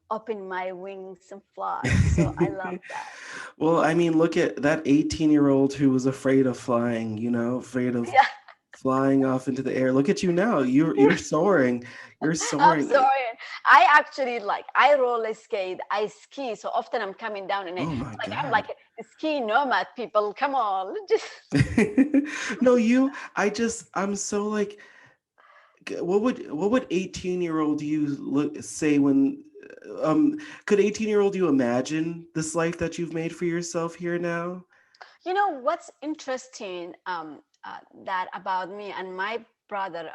open my wings and fly. So I love that. well, I mean, look at that 18-year-old who was afraid of flying, afraid of Yeah. flying off into the air. Look at you now. You're soaring. You're I'm soaring. sorry. I actually I roller skate, I ski. So often I'm coming down and Oh my I'm God. like a ski nomad, people. Come on. Just No, I'm so like, what would 18-year-old you say when could 18-year-old you imagine this life that you've made for yourself here now? what's interesting that about me and my brother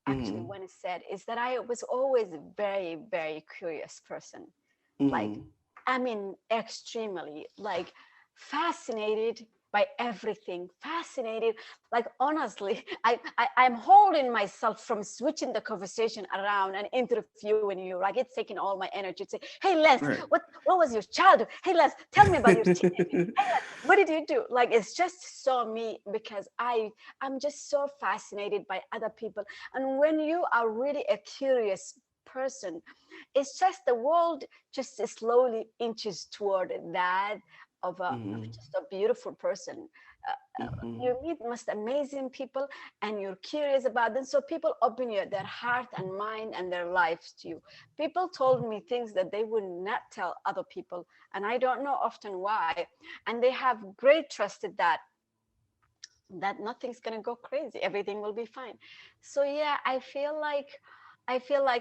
actually Mm-hmm. when he said is that I was always a very, very curious person. Like, Mm-hmm. I mean, extremely like fascinated by everything, fascinated. Like, honestly, I'm holding myself from switching the conversation around and interviewing you. Like, it's taking all my energy to say, hey, Les, Right. what was your childhood? Hey, Les, tell me about your teenage. Hey, Les, what did you do? Like, it's just so me because I'm just so fascinated by other people. And when you are really a curious person, it's just the world just slowly inches toward that of Mm-hmm. just a beautiful person. You meet most amazing people and you're curious about them. So people open their heart and mind and their lives to you. People told me things that they would not tell other people. And I don't know often why. And they have great trust in that nothing's going to go crazy. Everything will be fine. So yeah, I feel like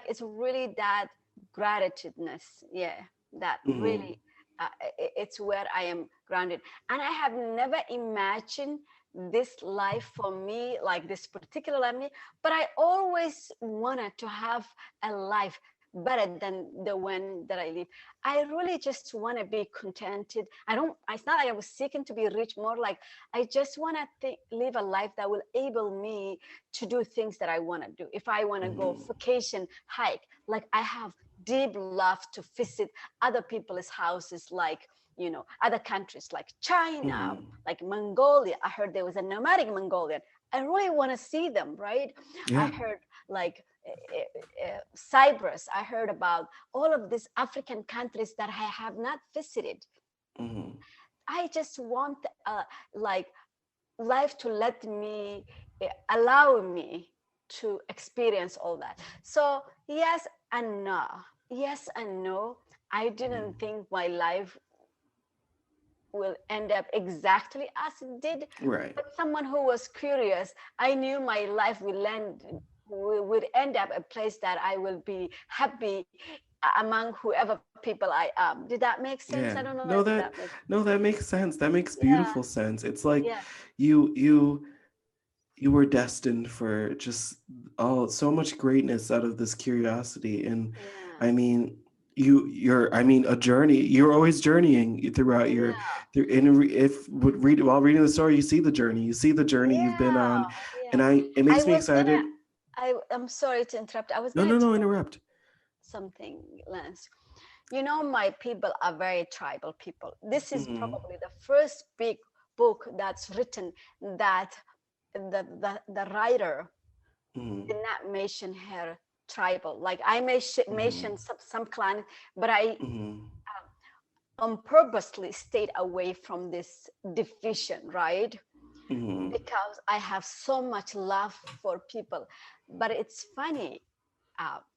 it's really that gratitudeness. Yeah, that really it's where I am grounded. And I have never imagined this life for me, like this particular life, but I always wanted to have a life better than the one that I live. I really just want to be contented. It's not like I was seeking to be rich, more like I just want to live a life that will enable me to do things that I want to do. If I want to go vacation, hike, like I have deep love to visit other people's houses, like, other countries like China, like Mongolia. I heard there was a nomadic Mongolian. I really want to see them, right? Yeah. I heard like Cyprus. I heard about all of these African countries that I have not visited. I just want like life to allow me to experience all that. So yes and no. Yes and no. I didn't think my life will end up exactly as it did. Right. But someone who was curious, I knew my life would end up a place that I will be happy among whoever people I am. Did that make sense? I Yeah. don't know if No, that that makes sense. no, that makes sense. That makes Yeah, beautiful sense. It's like yeah, you were destined for just so much greatness out of this curiosity. And yeah, I mean, a journey. You're always journeying throughout your yeah, through and if while reading the story, you see the journey. You see the journey you've been yeah, on. And yeah. it I makes me was gonna, excited. I'm sorry to interrupt. I was No, gonna no, no, tell interrupt. something, Lance. My people are very tribal people. This is Mm-hmm. probably the first big book that's written that the writer Mm-hmm. did not mention her tribal. Like I may mention some clan, but I Mm-hmm. on purposely stayed away from this division, right? Mm-hmm. Because I have so much love for people. But it's funny,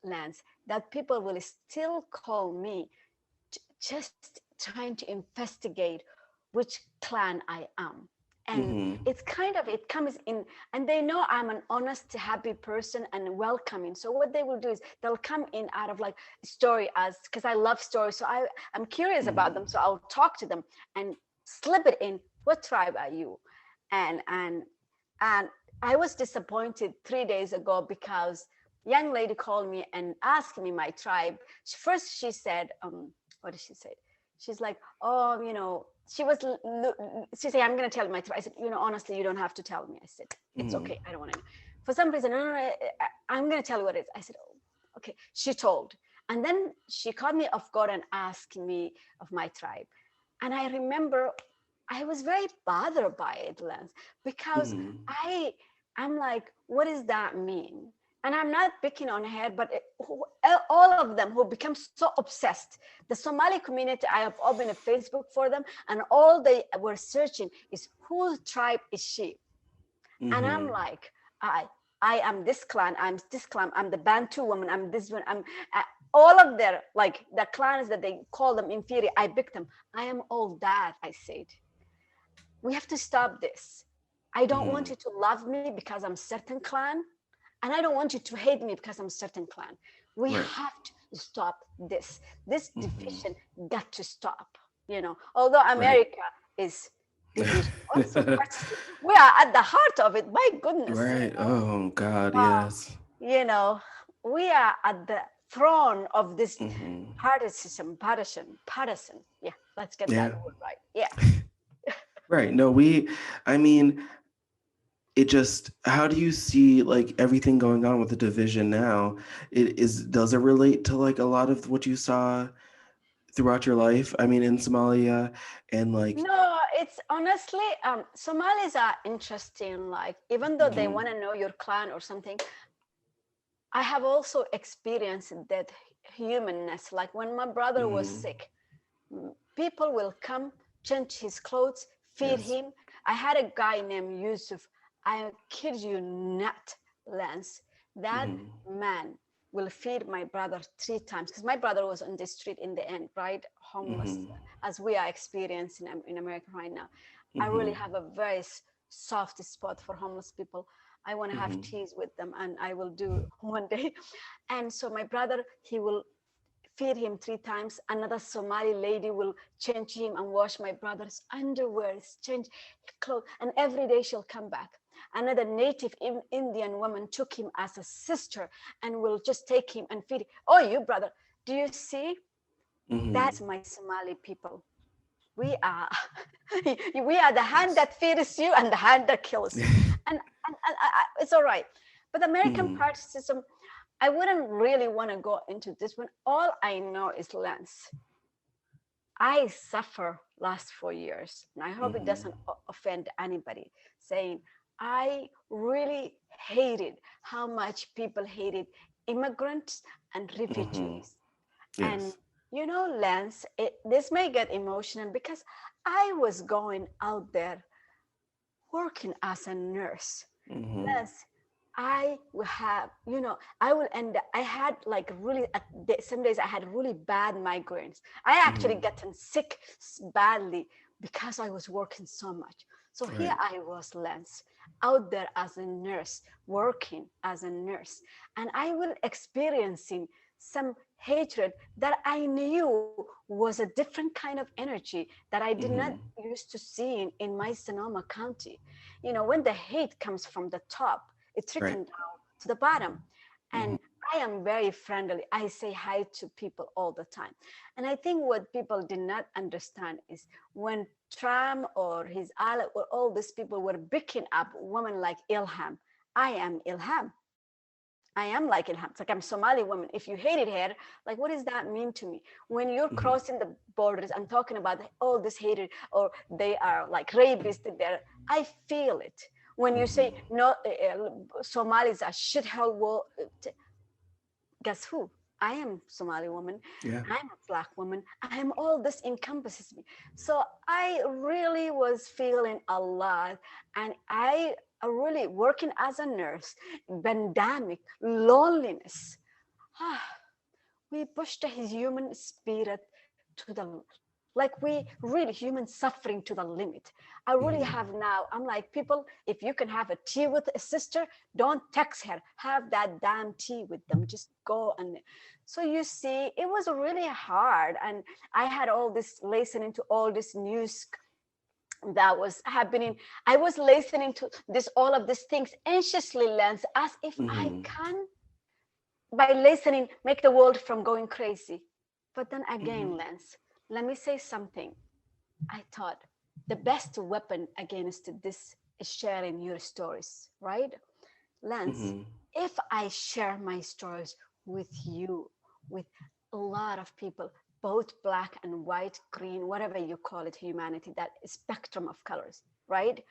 Lance, that people will still call me just trying to investigate which clan I am. And Mm-hmm. it comes in, and they know I'm an honest, happy person and welcoming. So what they will do is they'll come in out of like story as because I love stories. So I'm curious about them. So I'll talk to them and slip it in. What tribe are you? And I was disappointed 3 days ago because young lady called me and asked me my tribe. First she said, what did she say? She's like, oh, she said, I'm going to tell you my tribe. I said, honestly, you don't have to tell me. I said, it's okay. I don't want to know. For some reason, no, I'm going to tell you what it is. I said, oh, okay. She told. And then she caught me off guard and asked me of my tribe. And I remember I was very bothered by it, Lance, because I'm like, what does that mean? And I'm not picking on her, but all of them who become so obsessed. The Somali community, I have opened a Facebook for them, and all they were searching is whose tribe is she? And I'm like, I am this clan, I'm this clan, I'm the Bantu woman, I'm this one, I'm all of their like the clans that they call them inferior. I picked them. I am all that. I said, we have to stop this. I don't want you to love me because I'm certain clan, and I don't want you to hate me because I'm certain clan. We Right. have to stop this. This division got to stop. Although Right. America is division also, but we are at the heart of it. My goodness, Right. Oh God, wow. yes. We are at the throne of this Mm-hmm. partisan. Yeah, let's get that Yeah. word right. Yeah. Right. No, I mean, how do you see like everything going on with the division now? Does it relate to like a lot of what you saw throughout your life? I mean, in Somalia and like, No, it's honestly, Somalis are interesting. Like, even though they want to know your clan or something, I have also experienced that humanness. Like when my brother was sick, people will come, change his clothes, feed yes. him, I had a guy named Yusuf. I kid you not, Lance. That man will feed my brother 3 times, because my brother was on the street in the end, right? Homeless, as we are experiencing in America right now. I really have a very soft spot for homeless people. I want to have teas with them, and I will do one day. And so my brother, he will feed him 3 times. Another Somali lady will change him and wash my brother's underwear, change clothes, and every day she'll come back. Another native Indian woman took him as a sister and will just take him and feed him. Oh, you brother, do you see? That's my Somali people. We are the hand that feeds you and the hand that kills you. And it's all right. But the American party system, I wouldn't really want to go into this one. All I know is, Lance, I suffer last 4 years, and I hope it doesn't offend anybody, saying I really hated how much people hated immigrants and refugees. And you know, Lance, this may get emotional because I was going out there working as a nurse. Lance, I will have, you know, I will end. I had like really, some days I had really bad migraines. I actually gotten sick badly because I was working so much. So here I was, Lance, out there as a nurse, working as a nurse, and I was experiencing some hatred that I knew was a different kind of energy that I did not used to see in my Sonoma County. You know, when the hate comes from the top, it trickles down to the bottom. And I am very friendly. I say hi to people all the time. And I think what people did not understand is when Trump or his ally or all these people were picking up women like Ilham. I am Ilham. I am like Ilham. It's like I'm Somali woman. If you hated her, like what does that mean to me? When you're crossing the borders and talking about all this hatred or they are like rapists there, I feel it. When you say no, Somalis are shithole, well, guess who? I am Somali woman. Yeah. I'm a Black woman. I am all this encompasses me. So I really was feeling a lot, and I really working as a nurse, pandemic, loneliness. We pushed the human spirit to the, like we really human suffering to the limit. I really have now, I'm like, people, if you can have a tea with a sister, don't text her, have that damn tea with them, just go. And so you see, it was really hard. And I had all this listening to all this news that was happening. I was listening to this, all of these things anxiously, Lance, as if I can, by listening, make the world from going crazy. But then again, Lance, let me say something. I thought the best weapon against this is sharing your stories, right? Lance, if I share my stories with you, with a lot of people, both Black and white, green, whatever you call it, humanity, that spectrum of colors, right?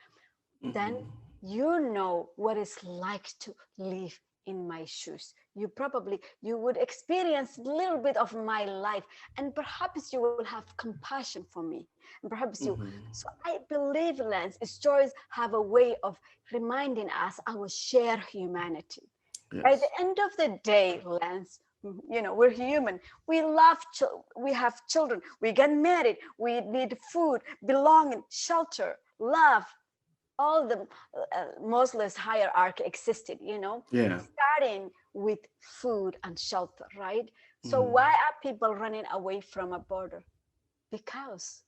Then you know what it's like to live in my shoes. You would experience a little bit of my life, and perhaps you will have compassion for me, and perhaps you. So I believe, Lance, stories have a way of reminding us our shared humanity. By the end of the day, Lance, you know, we're human. We love, we have children, we get married, we need food, belonging, shelter, love. All the Maslow's hierarchy existed, you know, starting with food and shelter, right? So why are people running away from a border? Because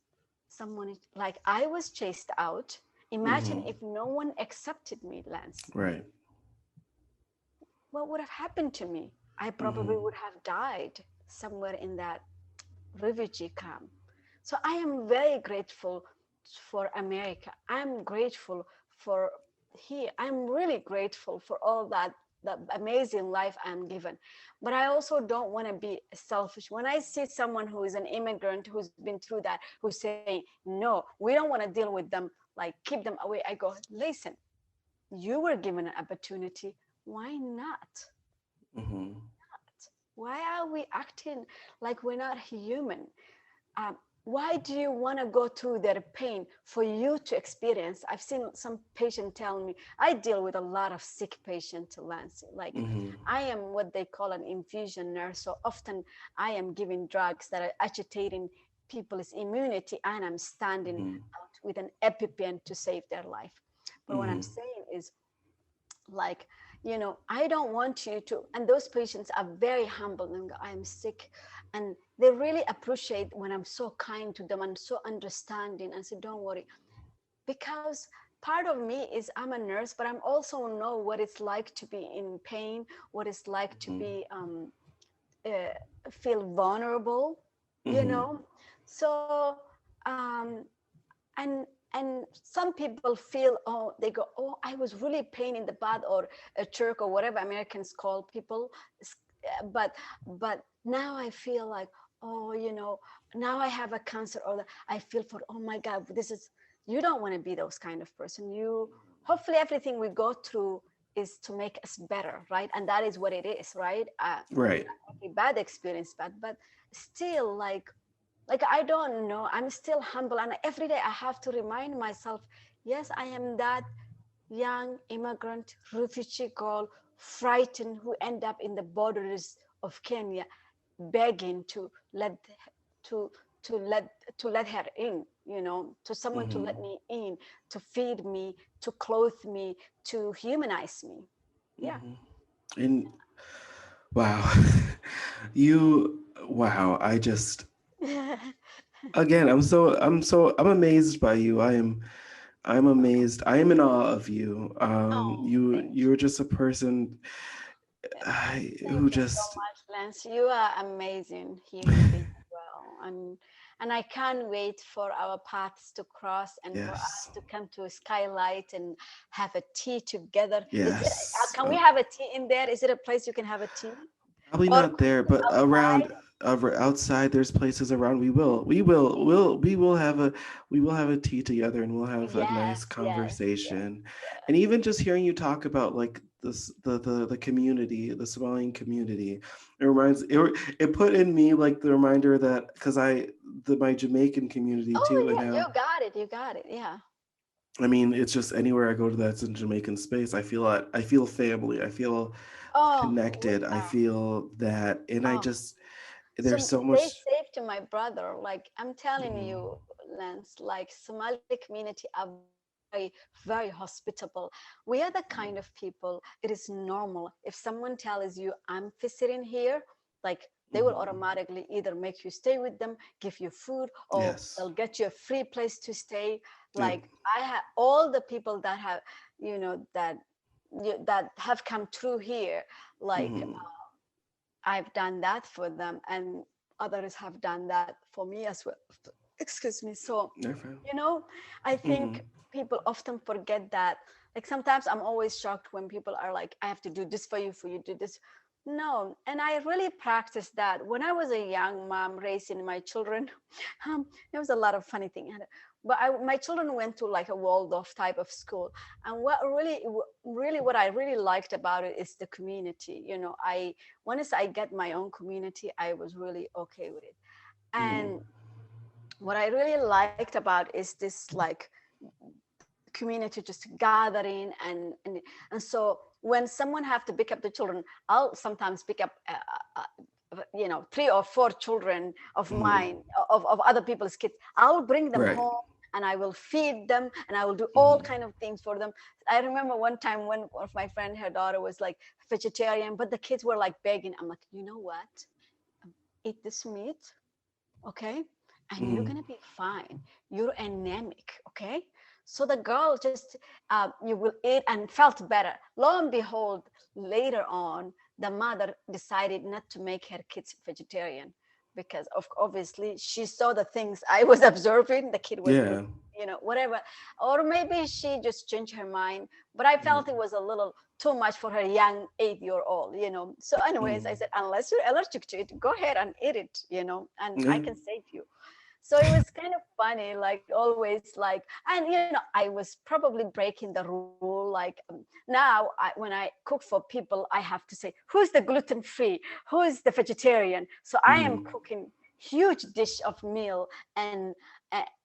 someone, like I was chased out. Imagine if no one accepted me, Lance. Right. What would have happened to me? I probably would have died somewhere in that refugee camp. So I am very grateful for America. I'm grateful for here. I'm really grateful for all that, the amazing life I'm given. But I also don't want to be selfish. When I see someone who is an immigrant who's been through that, who's saying, no, we don't want to deal with them, like keep them away, I go, listen, you were given an opportunity. Why not? Why are we acting like we're not human? why do you want to go through their pain for you to experience? I've seen some patient tell me, I deal with a lot of sick patients, Lance. Like Mm-hmm. I am what they call an infusion nurse. So often I am giving drugs that are agitating people's immunity, and I'm standing Mm-hmm. out with an EpiPen to save their life. But what I'm Mm-hmm. saying is, like, I don't want you to, and those patients are very humble and go, I'm sick, and they really appreciate when I'm so kind to them and so understanding and say, don't worry, because part of me is I'm a nurse, but I'm also know what it's like to be in pain, what it's like to be uh, feel vulnerable, you Mm-hmm. know. So um and some people feel, oh, they go, oh, I was really pain in the butt, or a jerk, or whatever Americans call people. But now I feel like, oh, now I have a cancer, or I feel for, oh my God, this is, you don't want to be those kind of person. You, hopefully everything we go through is to make us better, right? And that is what it is, right? Right. A bad experience, but still, like I don't know, I'm still humble, and every day I have to remind myself, yes, I am that young immigrant refugee girl, frightened, who end up in the borders of Kenya, begging to let to let her in, to someone to Mm-hmm. let me in, to feed me, to clothe me, to humanize me. Yeah. Mm-hmm. And wow, you, wow, I just, again, I'm amazed by you. I'm amazed. I am in awe of you. Oh, thank You're just a person you. who Thank you so just, much, Lance. You are amazing human being. Well, and I can't wait for our paths to cross and for us yes, to come to a skylight and have a tea together. Is it? yes. Can we have a tea in there? Is it a place you can have a tea? Probably Or not there, but around, outside, there's places around. We will have a tea together, and we'll have a nice yes, yes, conversation. And even just hearing you talk about like this, the community, the Somalian community, it put in me like the reminder that, because my Jamaican community too, oh and yeah, how, you got it. You got it. Yeah. I mean, it's just anywhere I go to that's in Jamaican space, I feel family. I feel Oh, we connected. I are. feel that, and I Oh, just, there's so so they much. say to my brother, like I'm telling Mhm. you, Lance, like Somali community are very, very hospitable. We are the kind of people, it is normal. If someone tells you, I'm visiting here, like they will Mhm. automatically either make you stay with them, give you food, or Yes. they'll get you a free place to stay. Yep. Like I have all the people that have, that have come through here, like Mhm. I've done that for them, and others have done that for me as well. Excuse me. So, They're fine. you know, I think Mhm. people often forget that. Like sometimes I'm always shocked when people are like, I have to do this for you do this. No, and I really practiced that when I was a young mom raising my children. There was a lot of funny things, but my children went to like a Waldorf type of school, and what I really liked about it is the community. I once I get my own community, I was really okay with it. Mhm. And what I really liked about is this like community just gathering, and so when someone have to pick up the children, I'll sometimes pick up 3 or 4 children of Mhm. mine, of other people's kids. I'll bring them Right. home, and I will feed them, and I will do all Mhm. kind of things for them. I remember one time when one of my friend, her daughter was like vegetarian, but the kids were like begging. I'm like, you know what, eat this meat, okay, and you're Mhm. gonna be fine. You're anemic, okay. So the girl just you will eat and felt better. Lo and behold, later on, the mother decided not to make her kids vegetarian, because of obviously she saw the things I was observing. The kid was eating, Yeah. whatever, or maybe she just changed her mind. But I felt it Mhm. was a little too much for her young 8-year-old. So anyways, I Mhm. said, unless you're allergic to it, go ahead and eat it, and I Yeah. can save you. So it was kind of funny, like always, like, and I was probably breaking the rule. Like now, when I cook for people, I have to say, who's the gluten free, who is the vegetarian. So I am Mhm. cooking huge dish of meal, and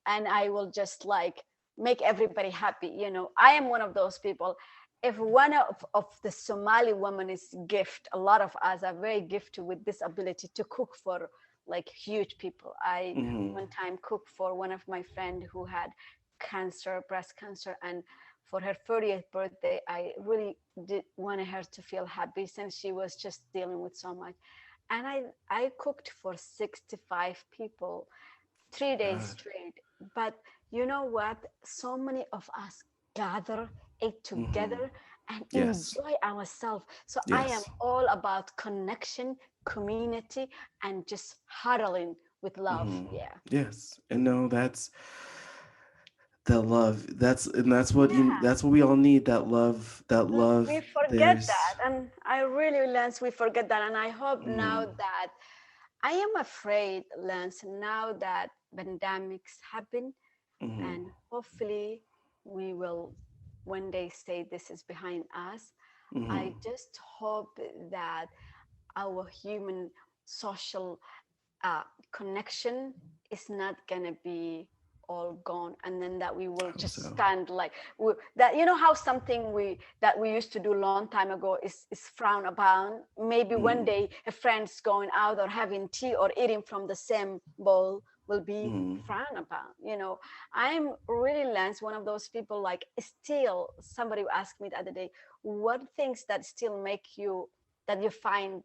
I will just like make everybody happy. I am one of those people. If one of the Somali women is gift, a lot of us are very gifted with this ability to cook for like huge people. I one time cooked for one of my friend who had cancer, breast cancer, and for her 40th birthday, I really did wanted her to feel happy since she was just dealing with so much. And I cooked for 65 people 3 days God. straight. But you know what? So many of us gather, ate together, and Yes. enjoy ourselves. So I am Yes. all about connection, community, and just huddling with love. Yeah. Yes. And no, that's the love. Yeah. That's what we all need. That love. That We love. forget that. There's And I really, Lance, we forget that. And I hope now that I am afraid, Lance, now that pandemics happen, and hopefully we will one day say this is behind us. I just hope that our human social uh, connection is not gonna be all gone, and then that we will hope just so. stand like that. How something we used to do long time ago is frowned upon. Maybe one day a friend's going out or having tea or eating from the same bowl will be frowned upon. I'm really, Lance, one of those people. Like, still, somebody asked me the other day, what things that still make you, that you find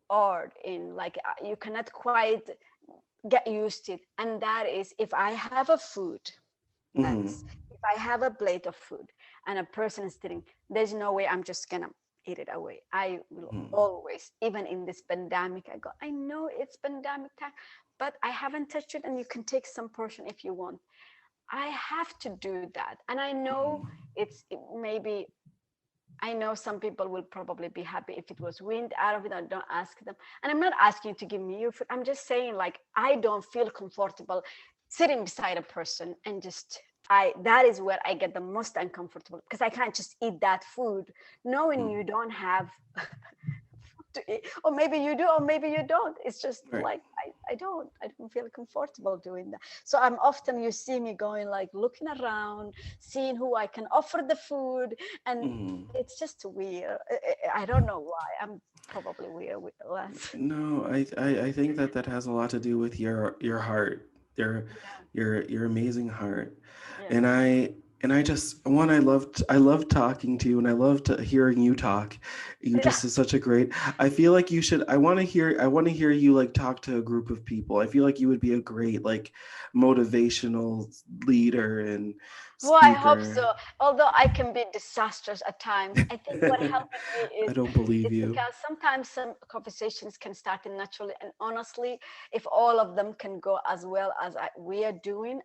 odd in, like, you cannot quite get used to it. And that is, if I have a food, Lance, if I have a plate of food and a person is sitting, there's no way I'm just gonna eat it away. I will always, even in this pandemic, I know it's pandemic time, but I haven't touched it, and you can take some portion if you want. I have to do that. And I know maybe, I know some people will probably be happy if it was wind out of it. I don't ask them. And I'm not asking you to give me your food. I'm just saying, like, I don't feel comfortable sitting beside a person and just, that is where I get the most uncomfortable, because I can't just eat that food knowing you don't have to eat. Or maybe you do, or maybe you don't. It's just Right. like, I don't feel comfortable doing that. So I'm often, you see me going, like, looking around, seeing who I can offer the food, and it's just weird. I don't know why. I'm probably weird with less. No, I think that that has a lot to do with your heart, your your amazing heart, Yeah. and I just one I love talking to you, and I love hearing you talk. You Yeah. just is such a great. I feel like you should. I want to hear you like talk to a group of people. I feel like you would be a great like motivational leader and Well, I hope speaker. so. Although I can be disastrous at times, I think what helping me I is don't believe it's you. because sometimes some conversations can start in naturally, and honestly, if all of them can go as well as we are doing,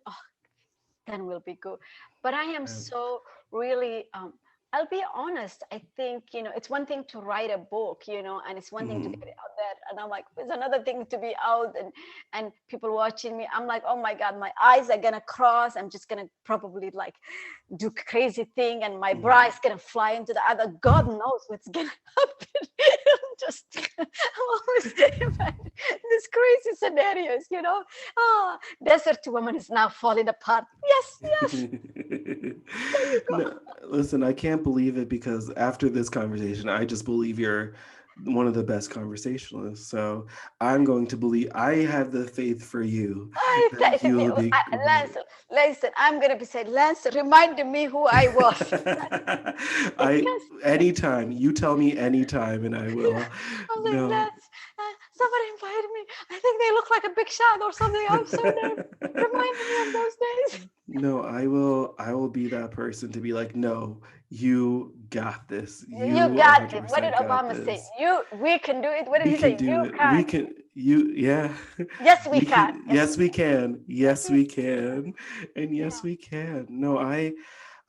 then we'll be good. But I am so really, I'll be honest. I think, it's one thing to write a book, and it's one thing to get it out there. And I'm like, it's another thing to be out and people watching me. I'm like, oh my God, my eyes are gonna cross. I'm just gonna probably like do crazy thing, and my bra is gonna fly into the other. God knows what's gonna happen. Just I'm always imagining these crazy scenarios, desert woman is now falling apart. Yes, yes. There you go. No, listen, I can't believe it because after this conversation, I just believe you're one of the best conversationalists. So I'm going to believe I have the faith for you that you will be great. Lance, listen, I'm gonna be saying, Lance, remind me who I was. I Because anytime you tell me anytime and I yeah, will. I was like, No. Lance, somebody invited me. I think they look like a big shot or something. I'm so nervous. Reminded me of those days. No, I will be that person to be like, no, you got this. You You got it. What did 100% got Obama say? this. We can do it. What did We he can say? do You it. We can. can yeah. Yes, we We can. can Yes, yes we can. yes, Yes we we can. can. And Yeah. yes we can. No,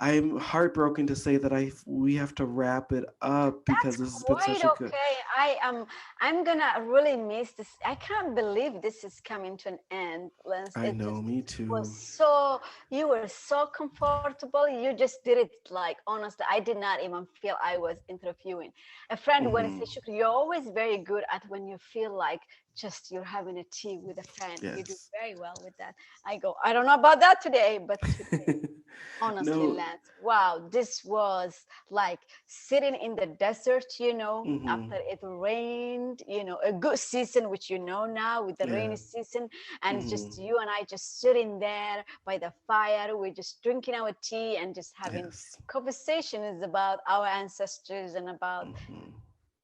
I'm heartbroken to say that we have to wrap it up That's because this has been quite such a good. okay. I'm gonna really miss this. I can't believe this is coming to an end, Lance. I It know, just me was too. so, you were so comfortable. You just did it, like, honestly, I did not even feel I was interviewing. A friend when I say, Mhm. Shukri, you're always very good at when you feel like just you're having a tea with a friend. You do Yes. very well with that. I go, I don't know about that today, but today, honestly, No. Lance, wow, this was like sitting in the desert, Hmm. after it rained, a good season, which now with the Yeah. rainy season, and it's Hmm. just you and I just sitting there by the fire. We're just drinking our tea and just having Yes. conversations about our ancestors and about Hmm.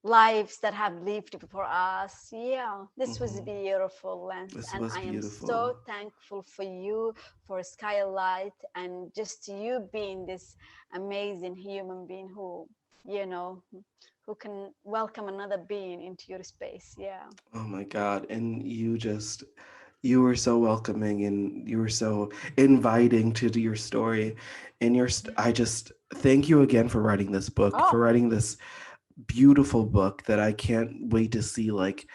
lives that have lived before us. Yeah, this was Hmm. beautiful, Lance. This And was I am beautiful. so thankful for you, for Skylight, and just you being this amazing human being who can welcome another being into your space. Yeah. Oh my God. And you were so welcoming and you were so inviting to do your story. And I just thank you again for writing this book, Oh, for writing this beautiful book that I can't wait to see like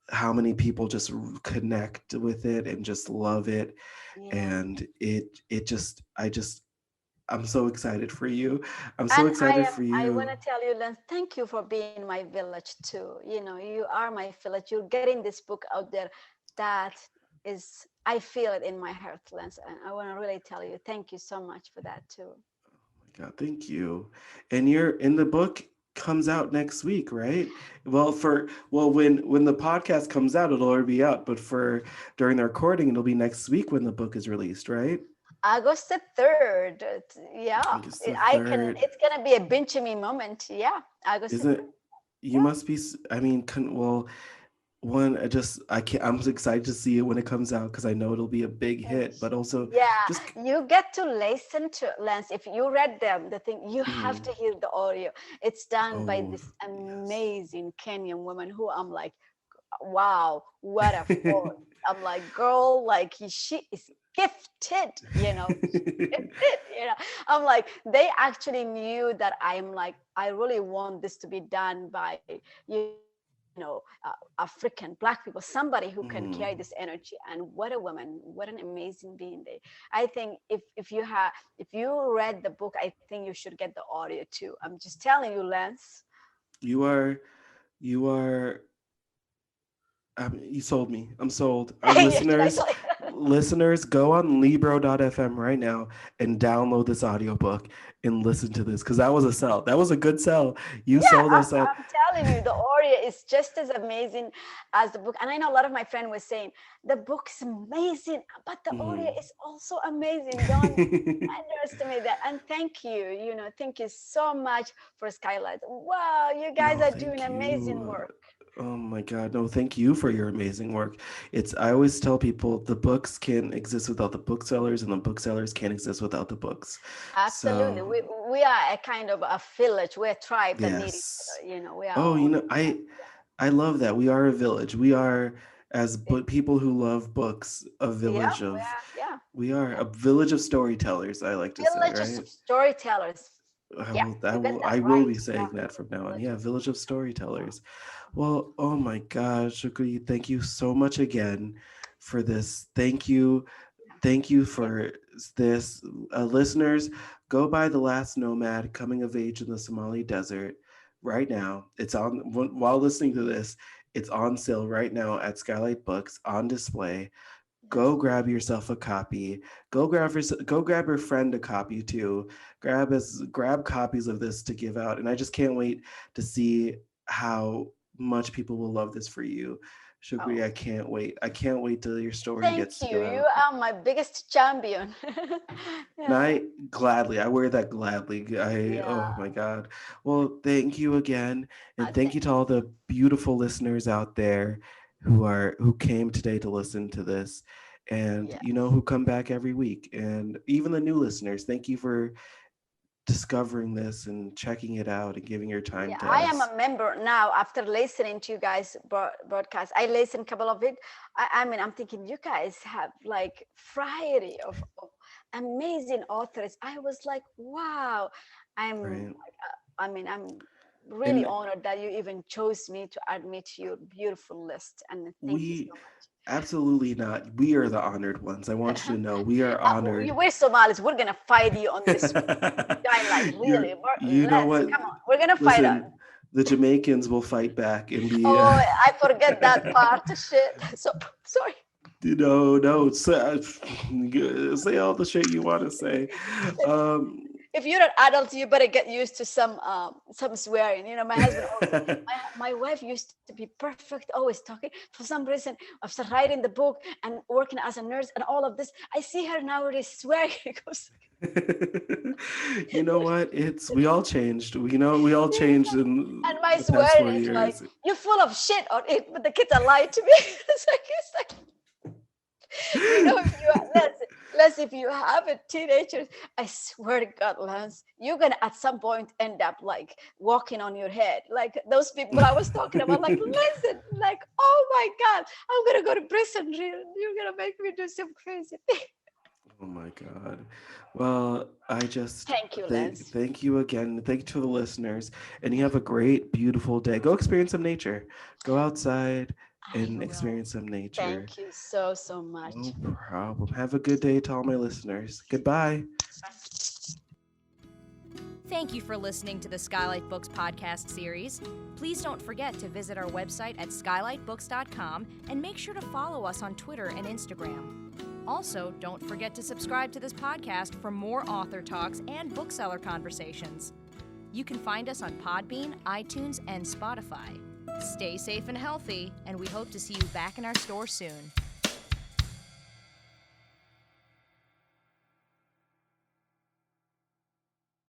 how many people just connect with it and just love it. yeah. And I'm so excited for you. I'm so And excited for I want you. to tell you, Lance, thank you for being my village too. You are my village. You're getting this book out there. That is, I feel it in my heart, Lance. And I want to really tell you, thank you so much for that too. God, thank you. And you're in the book comes out next week, right? When the podcast comes out, it'll already be out. But for during the recording, it'll be next week when the book is released, right? August the 3rd. Yeah, I guess the I can, third. it's going to be a Benjamin moment. Yeah, August the Isn't 3rd. you must be? I mean, one. I can't. I'm excited to see it when it comes out because I know it'll be a big Thank hit. But also, just Yeah, you get to listen to Lance. If you read the thing, you have to mhm. hear the audio. It's done by Oh this yes. amazing Kenyan woman who I'm like, wow, what a voice. I'm like, girl, like she is gifted, gifted, I'm like, they actually knew that I'm like, I really want this to be done by, African Black people, somebody who can Mhm. carry this energy. And what a woman, what an amazing being they. I think if you read the book, I think you should get the audio too. I'm just telling you, Lance. You are. You are. You sold me. I'm sold. Our Yeah, should I listeners, tell you? listeners, go on Libro.fm right now and download this audiobook and listen to this because that was a sell. That was a good sell. You Yeah, sold us on. I'm telling you, the audio is just as amazing as the book. And I know a lot of my friends were saying the book is amazing, but the audio Mhm. is also amazing. Don't underestimate that. And thank you, thank you so much for Skylight. Wow, you guys No, are doing thank amazing you. work. Oh my God. No, thank you for your amazing work. I always tell people the books can't exist without the booksellers, and the booksellers can't exist without the books. Absolutely. So, We are a kind of a village. We're a tribe that need each yes. other. We are Oh, all. I love that. We are a village. We are people who love books, a Yeah, village of yeah. we are a village of storytellers, I like to say, Villages right? of storytellers. Yeah, you get I that will right. be saying Yeah, that from now on. village Yeah, of village of storytellers. storytellers. Well, oh my gosh, Shukri, thank you so much again for this. Thank you Yeah. for this. Listeners, go buy The Last Nomad, Coming of Age in the Somali Desert right now. While listening to this, it's on sale right now at Skylight Books on display. Yes. Go grab yourself a copy. Go grab your friend a copy too. Grab copies of this to give out. And I just can't wait to see how much people will love this for you. Shukri, Oh, I can't wait. I can't wait till your story thank gets to you. go You out. are my biggest champion. And Yeah. I wear that gladly. Oh Yeah. my God. Well, thank you again. And thank you Thank to all the beautiful listeners out there who came today to listen to this and Yeah. who come back every week. And even the new listeners, thank you for discovering this and checking it out and giving your time Yeah, to I am us. a member now after listening to you guys broadcast. I listened a couple of it. I mean, I'm thinking you guys have like variety of amazing authors. I was like, wow. I'm, Right. I'm really And honored that you even chose me to add me to your beautiful list. And thank you we so much. absolutely not. We are the honored ones. I want you to know we are honored. We're Somalis. We're gonna fight you on this one. Like really, You know let's what? come on. We're gonna fight Listen, on. the Jamaicans will fight back and be. Oh, I forget that part. Shit. So sorry. No. Say all the shit you want to say. If you're an adult, you better get used to some swearing. You know, my husband, my wife used to be perfect, always talking. For some reason, after writing the book and working as a nurse and all of this, I see her nowadays swearing. You know what? We all changed. We all changed in And my the past 4 swearing is years. like, "You're full of shit," or but the kids are lying to me. It's like. You know, if you have a teenager, I swear to God, Lance, you're gonna at some point end up like walking on your head, like those people I was talking about. Like, listen, like, oh my God, I'm gonna go to prison. You're gonna make me do some crazy thing. Oh my God. Well, I just Thank you, Lance. thank you again. Thank you to the listeners. And you have a great, beautiful day. Go experience some nature. Go outside and experience some nature. Thank you so much. No problem. Have a good day to all my listeners. Goodbye. Thank you for listening to the Skylight Books podcast series. Please don't forget to visit our website at skylightbooks.com and make sure to follow us on Twitter and Instagram. Also, don't forget to subscribe to this podcast for more author talks and bookseller conversations. You can find us on Podbean, iTunes, and Spotify. Stay safe and healthy, and we hope to see you back in our store soon.